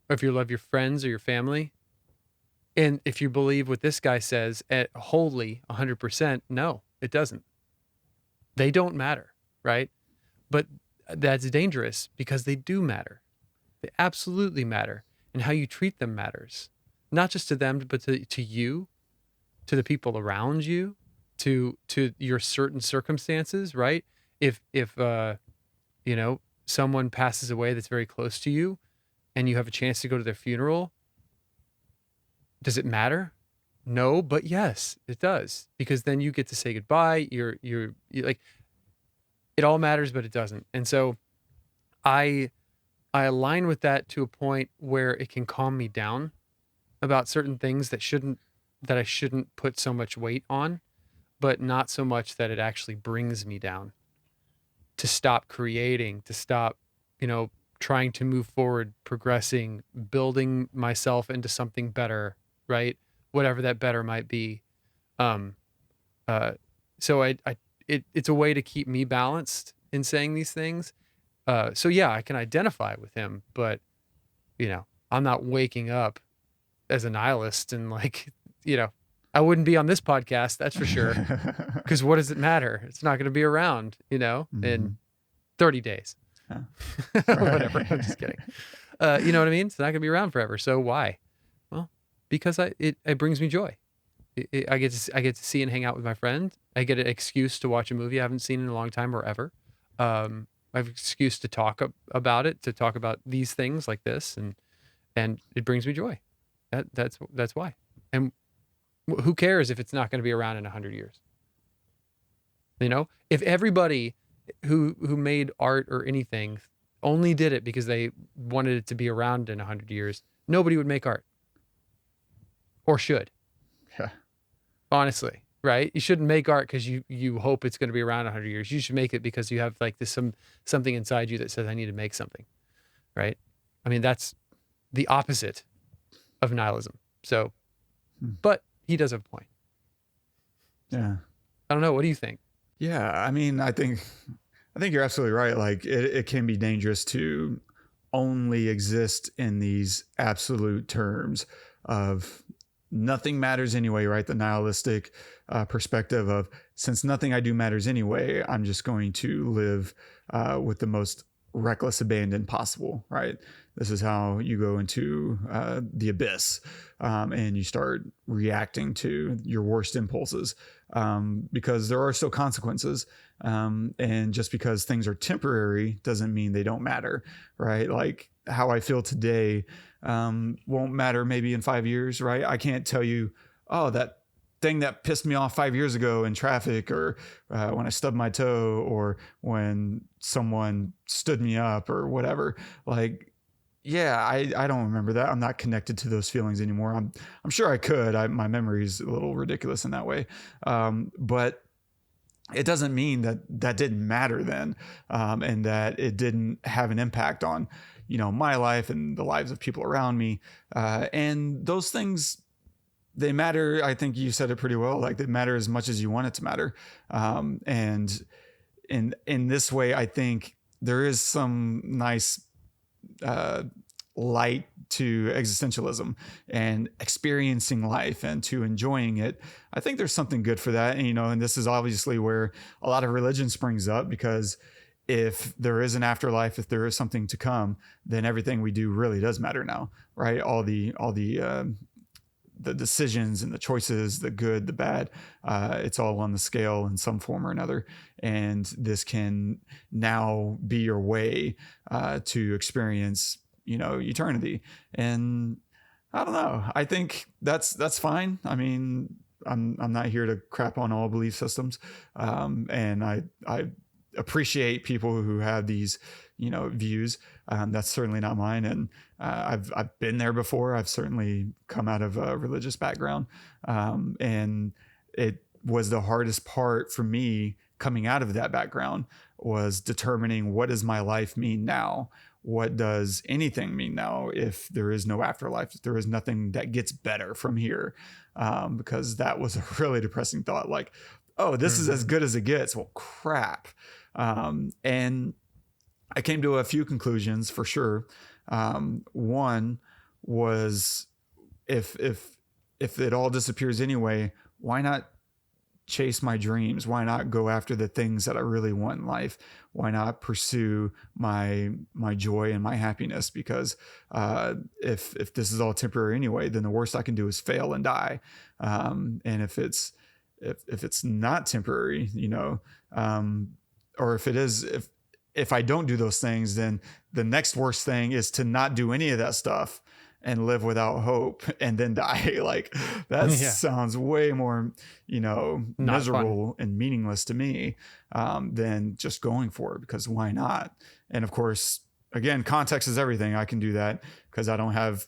C: or if you love your friends or your family. And if you believe what this guy says at wholly 100%, no, it doesn't. They don't matter, right? But that's dangerous because they do matter. They absolutely matter. And how you treat them matters. Not just to them, but to you, to the people around you, to your certain circumstances, right? If you know, someone passes away that's very close to you and you have a chance to go to their funeral, does it matter? No, but yes, it does. Because then you get to say goodbye. You're like, it all matters, but it doesn't. And so I align with that to a point where it can calm me down about certain things that I shouldn't put so much weight on, but not so much that it actually brings me down. To stop creating, to stop, you know, trying to move forward, progressing, building myself into something better, right? Whatever that better might be. So it's a way to keep me balanced in saying these things. So yeah, I can identify with him, but you know, I'm not waking up as a nihilist and like, you know, I wouldn't be on this podcast, that's for sure. Because what does it matter? It's not going to be around, you know, in 30 days.
B: Yeah.
C: Whatever. I'm just kidding. You know what I mean? It's not going to be around forever. So why? Well, because it brings me joy. I get to see and hang out with my friend. I get an excuse to watch a movie I haven't seen in a long time or ever. I have an excuse to talk about it, to talk about these things like this, and it brings me joy. That's why. And who cares if it's not going to be around in 100 years? You know, if everybody who made art or anything only did it because they wanted it to be around in 100 years, nobody would make art. Or should.
B: Yeah.
C: Honestly, right? You shouldn't make art because you hope it's going to be around 100 years. You should make it because you have like this something inside you that says, I need to make something, right? I mean, that's the opposite of nihilism. So, but he does have a point.
B: Yeah.
C: I don't know. What do you think?
B: Yeah. I mean, I think you're absolutely right. Like it can be dangerous to only exist in these absolute terms of nothing matters anyway, right? The nihilistic perspective of, since nothing I do matters anyway, I'm just going to live with the most reckless abandon possible, right? This is how you go into the abyss and you start reacting to your worst impulses because there are still consequences. And just because things are temporary doesn't mean they don't matter, right? Like how I feel today won't matter maybe in 5 years, right? I can't tell you, oh, that thing that pissed me off 5 years ago in traffic, or when I stubbed my toe, or when someone stood me up or whatever. Like, yeah, I don't remember that. I'm not connected to those feelings anymore. I'm sure I could. My memory's a little ridiculous in that way. But it doesn't mean that didn't matter then, and that it didn't have an impact on, you know, my life and the lives of people around me. And those things, they matter. I think you said it pretty well. Like, they matter as much as you want it to matter. And in this way, I think there is some nice light to existentialism and experiencing life and to enjoying it. I think there's something good for that. And, you know, and this is obviously where a lot of religion springs up, because if there is an afterlife, if there is something to come, then everything we do really does matter now, right? All the decisions and the choices, the good, the bad, it's all on the scale in some form or another. And this can now be your way to experience, you know, eternity. And I don't know. I think that's fine. I mean, I'm not here to crap on all belief systems. And I appreciate people who have these, you know, views. That's certainly not mine. And I've been there before. I've certainly come out of a religious background. And it was the hardest part for me coming out of that background, was determining, what does my life mean now? What does anything mean now if there is no afterlife, if there is nothing that gets better from here? Because that was a really depressing thought. Like, oh, this is as good as it gets. Well, crap. And I came to a few conclusions for sure. One was if it all disappears anyway, why not chase my dreams? Why not go after the things that I really want in life? Why not pursue my joy and my happiness? Because if this is all temporary anyway, then the worst I can do is fail and die. And if it's not temporary, or if it is, if I don't do those things, then the next worst thing is to not do any of that stuff and live without hope and then die. Like that sounds way more, miserable and meaningless to me than just going for it, because why not? And of course, again, context is everything. I can do that because I don't have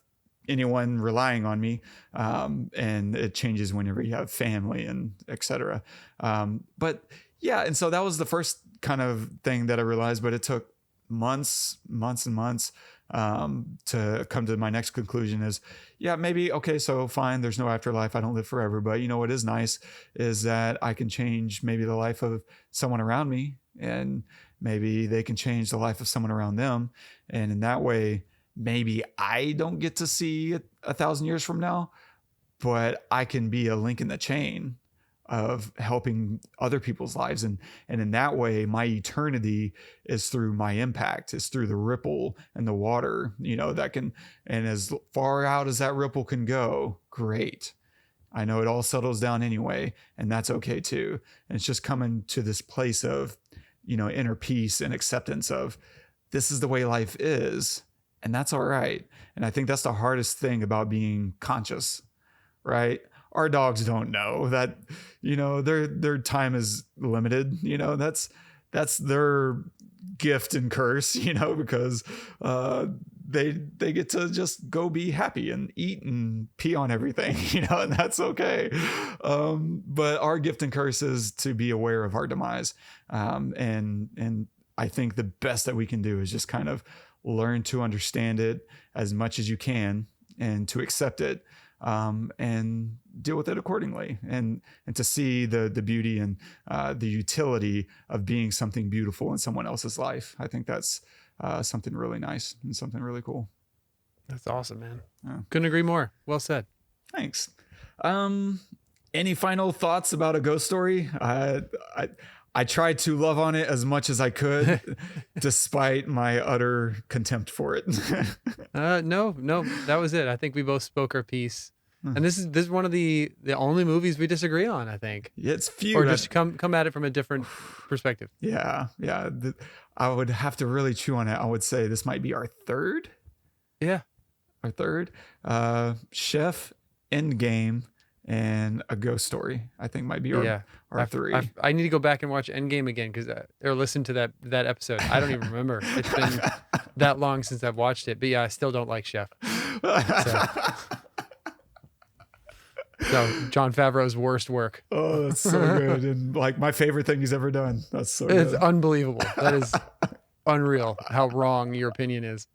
B: anyone relying on me. And it changes whenever you have family and et cetera. But yeah. And so that was the first kind of thing that I realized, but it took months and months to come to my next conclusion is, maybe, okay, so fine, there's no afterlife, I don't live forever, but what is nice is that I can change maybe the life of someone around me, and maybe they can change the life of someone around them. And in that way, maybe I don't get to see it 1,000 years from now, but I can be a link in the chain of helping other people's lives. And in that way, my eternity is through my impact, is through the ripple and the water, that can, and as far out as that ripple can go, great. I know it all settles down anyway, and that's okay too. And it's just coming to this place of, inner peace and acceptance of this is the way life is, and that's all right. And I think that's the hardest thing about being conscious, right? Our dogs don't know that, their time is limited. That's their gift and curse, because they get to just go be happy and eat and pee on everything, and that's okay. But our gift and curse is to be aware of our demise. And I think the best that we can do is just kind of learn to understand it as much as you can and to accept it. And deal with it accordingly, and to see the beauty and the utility of being something beautiful in someone else's life. I think that's something really nice and something really cool.
C: That's awesome, man. Couldn't agree more. Well said.
B: Thanks. Any final thoughts about A Ghost Story? I tried to love on it as much as I could, despite my utter contempt for it.
C: No, that was it. I think we both spoke our piece, and this is one of the only movies we disagree on. I think
B: it's few,
C: or just come at it from a different perspective.
B: Yeah. I would have to really chew on it. I would say this might be our third.
C: Yeah,
B: our third. Chef, Endgame, and A Ghost Story, I think might be our three.
C: I need to go back and watch Endgame again or listen to that episode. I don't even remember. It's been that long since I've watched it. But yeah, I still don't like Chef. So Jon Favreau's worst work.
B: Oh, that's so good. And like my favorite thing he's ever done. That's so good.
C: It's unbelievable. That is unreal how wrong your opinion is.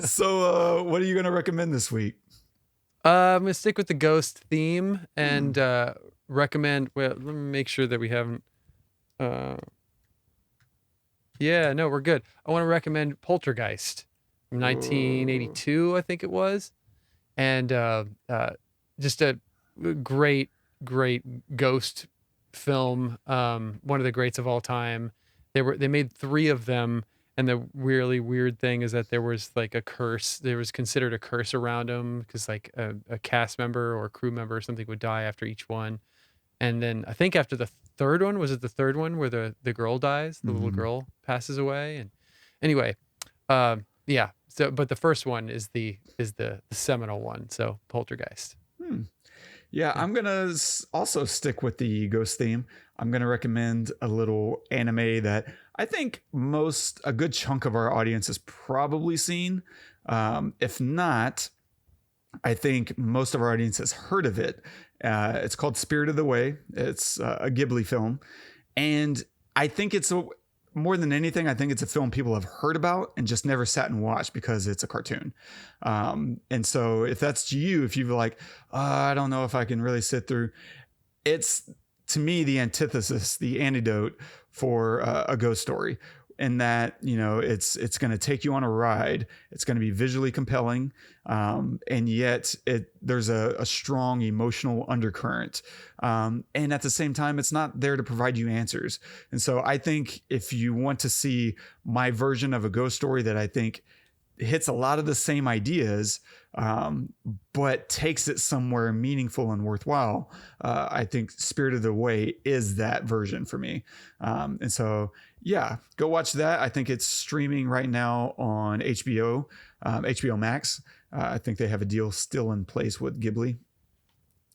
B: So what are you going to recommend this week?
C: I'm going to stick with the ghost theme and recommend, let me make sure that we haven't, we're good. I want to recommend Poltergeist from 1982, I think it was. And just a great ghost film, one of the greats of all time. They made 3 of them. And the really weird thing is that there was like a curse. There was considered a curse around them because like a cast member or crew member or something would die after each one. And then I think after the third one, was it the third one where the girl dies? The little girl passes away. And anyway, so, but the first one is the seminal one. So Poltergeist.
B: Yeah, I'm going to also stick with the ghost theme. I'm going to recommend a little anime that I think a good chunk of our audience has probably seen. If not, I think most of our audience has heard of it. It's called Spirited Away. It's a Ghibli film. And I think more than anything, I think it's a film people have heard about and just never sat and watched because it's a cartoon. And so if that's you, if you're like, I don't know if I can really sit through, it's to me the antithesis, the antidote for A Ghost Story, in that, it's going to take you on a ride. It's going to be visually compelling. And yet there's a strong emotional undercurrent. And at the same time, it's not there to provide you answers. And so I think if you want to see my version of a ghost story that I think hits a lot of the same ideas, but takes it somewhere meaningful and worthwhile, I think Spirited Away is that version for me. And so, yeah, go watch that. I think it's streaming right now on HBO Max. I think they have a deal still in place with Ghibli,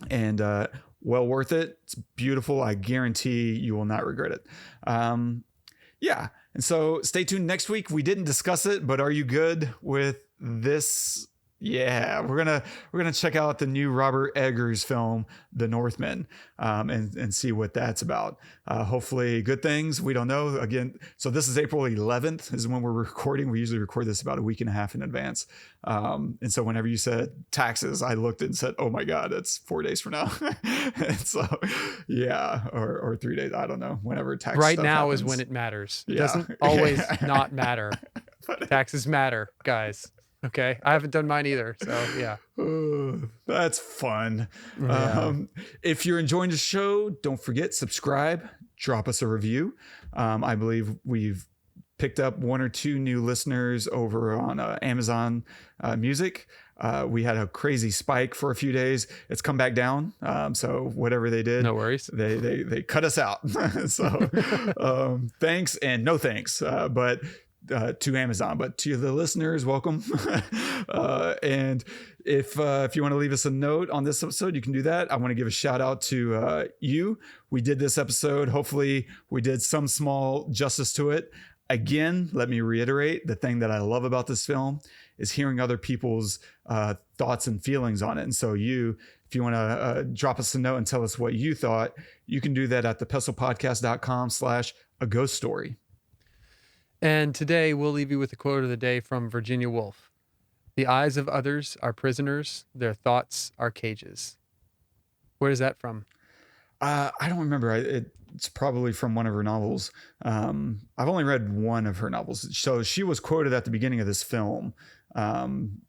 B: and well worth it. It's beautiful. I guarantee you will not regret it. Yeah. And so stay tuned next week. We didn't discuss it, but are you good with this? Yeah, we're gonna check out the new Robert Eggers film, The Northman, and see what that's about. Hopefully, good things. We don't know. Again, so this is April 11th is when we're recording. We usually record this about a week and a half in advance. And so whenever you said taxes, I looked and said, "Oh my God, it's 4 days from now." And so, yeah, or 3 days. I don't know. Whenever tax
C: right
B: stuff
C: now
B: happens.
C: is when it matters. It
B: Yeah.
C: doesn't always not matter. Taxes matter, guys. Okay, I haven't done mine either, so yeah.
B: That's fun.
C: Yeah.
B: If you're enjoying the show, don't forget, subscribe, drop us a review. I believe we've picked up 1 or 2 new listeners over on Amazon Music. We had a crazy spike for a few days. It's come back down. So whatever they did,
C: No worries.
B: They cut us out. So thanks and no thanks. But to Amazon, but to the listeners, welcome. And if you want to leave us a note on this episode, you can do that. I want to give a shout out to you. We did this episode. Hopefully we did some small justice to it. Again, let me reiterate, the thing that I love about this film is hearing other people's thoughts and feelings on it. And so if you want to drop us a note and tell us what you thought, you can do that at thepestlepodcast.com/a-ghost-story.
C: And today we'll leave you with a quote of the day from Virginia Woolf. "The eyes of others are prisoners, their thoughts are cages." Where is that from?
B: I don't remember. It's probably from one of her novels. I've only read one of her novels. So she was quoted at the beginning of this film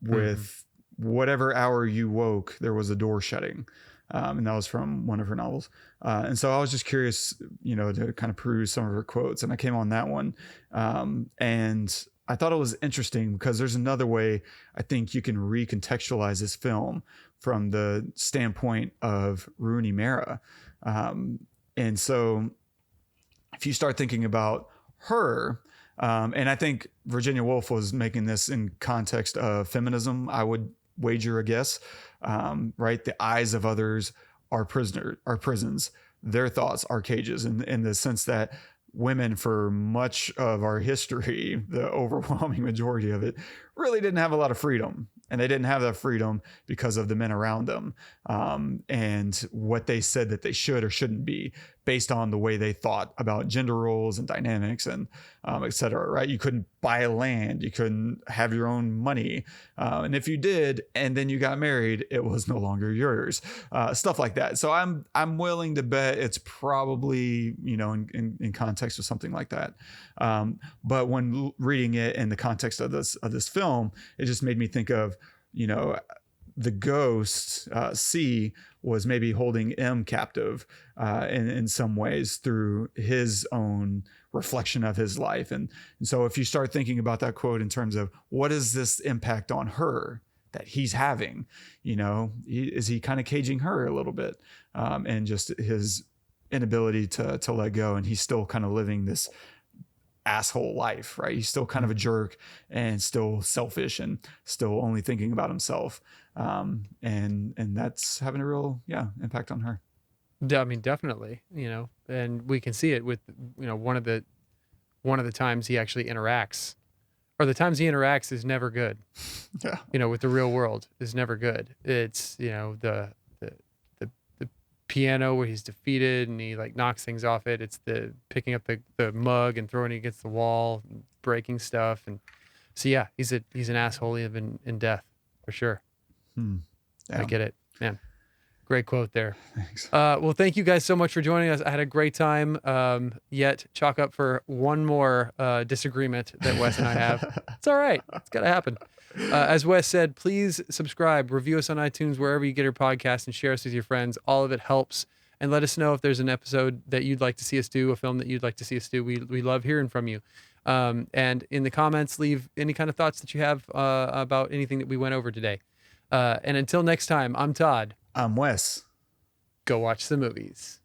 B: with "Whatever hour you woke, there was a door shutting." And that was from one of her novels. And so I was just curious, to kind of peruse some of her quotes. And I came on that one. And I thought it was interesting because there's another way I think you can recontextualize this film from the standpoint of Rooney Mara. And so if you start thinking about her, and I think Virginia Woolf was making this in context of feminism, I would wager a guess, right? The eyes of others are prisons. Their thoughts are cages, in the sense that women, for much of our history, the overwhelming majority of it, really didn't have a lot of freedom. And they didn't have that freedom because of the men around them, and what they said that they should or shouldn't be based on the way they thought about gender roles and dynamics and et cetera, right? You couldn't buy land. You couldn't have your own money. And if you did, and then you got married, it was no longer yours, stuff like that. So I'm willing to bet it's probably, in context of something like that. But when reading it in the context of this film, it just made me think of, the ghost, C, was maybe holding M captive in some ways through his own reflection of his life. And so if you start thinking about that quote in terms of what is this impact on her that he's having, is he kind of caging her a little bit, and just his inability to let go. And he's still kind of living this asshole life, right? He's still kind of a jerk and still selfish and still only thinking about himself. And that's having a real, impact on her.
C: I mean, definitely, and we can see it with, one of the times he actually interacts, or the times he interacts is never good.
B: Yeah.
C: With the real world is never good. It's, the piano where he's defeated and he knocks things off it. It's the picking up the mug and throwing it against the wall, and breaking stuff. And so, yeah, he's an asshole even in death for sure.
B: Yeah.
C: I get it, man. Great quote there.
B: Thanks.
C: Well, thank you guys so much for joining us. I had a great time. Yet chalk up for one more disagreement that Wes and I have. It's all right. It's got to happen. As Wes said, please subscribe, review us on iTunes, wherever you get your podcast, and share us with your friends. All of it helps. And let us know if there's an episode that you'd like to see us do, a film that you'd like to see us do. We love hearing from you. And in the comments, leave any kind of thoughts that you have about anything that we went over today. And until next time, I'm Todd.
B: I'm Wes.
C: Go watch the movies.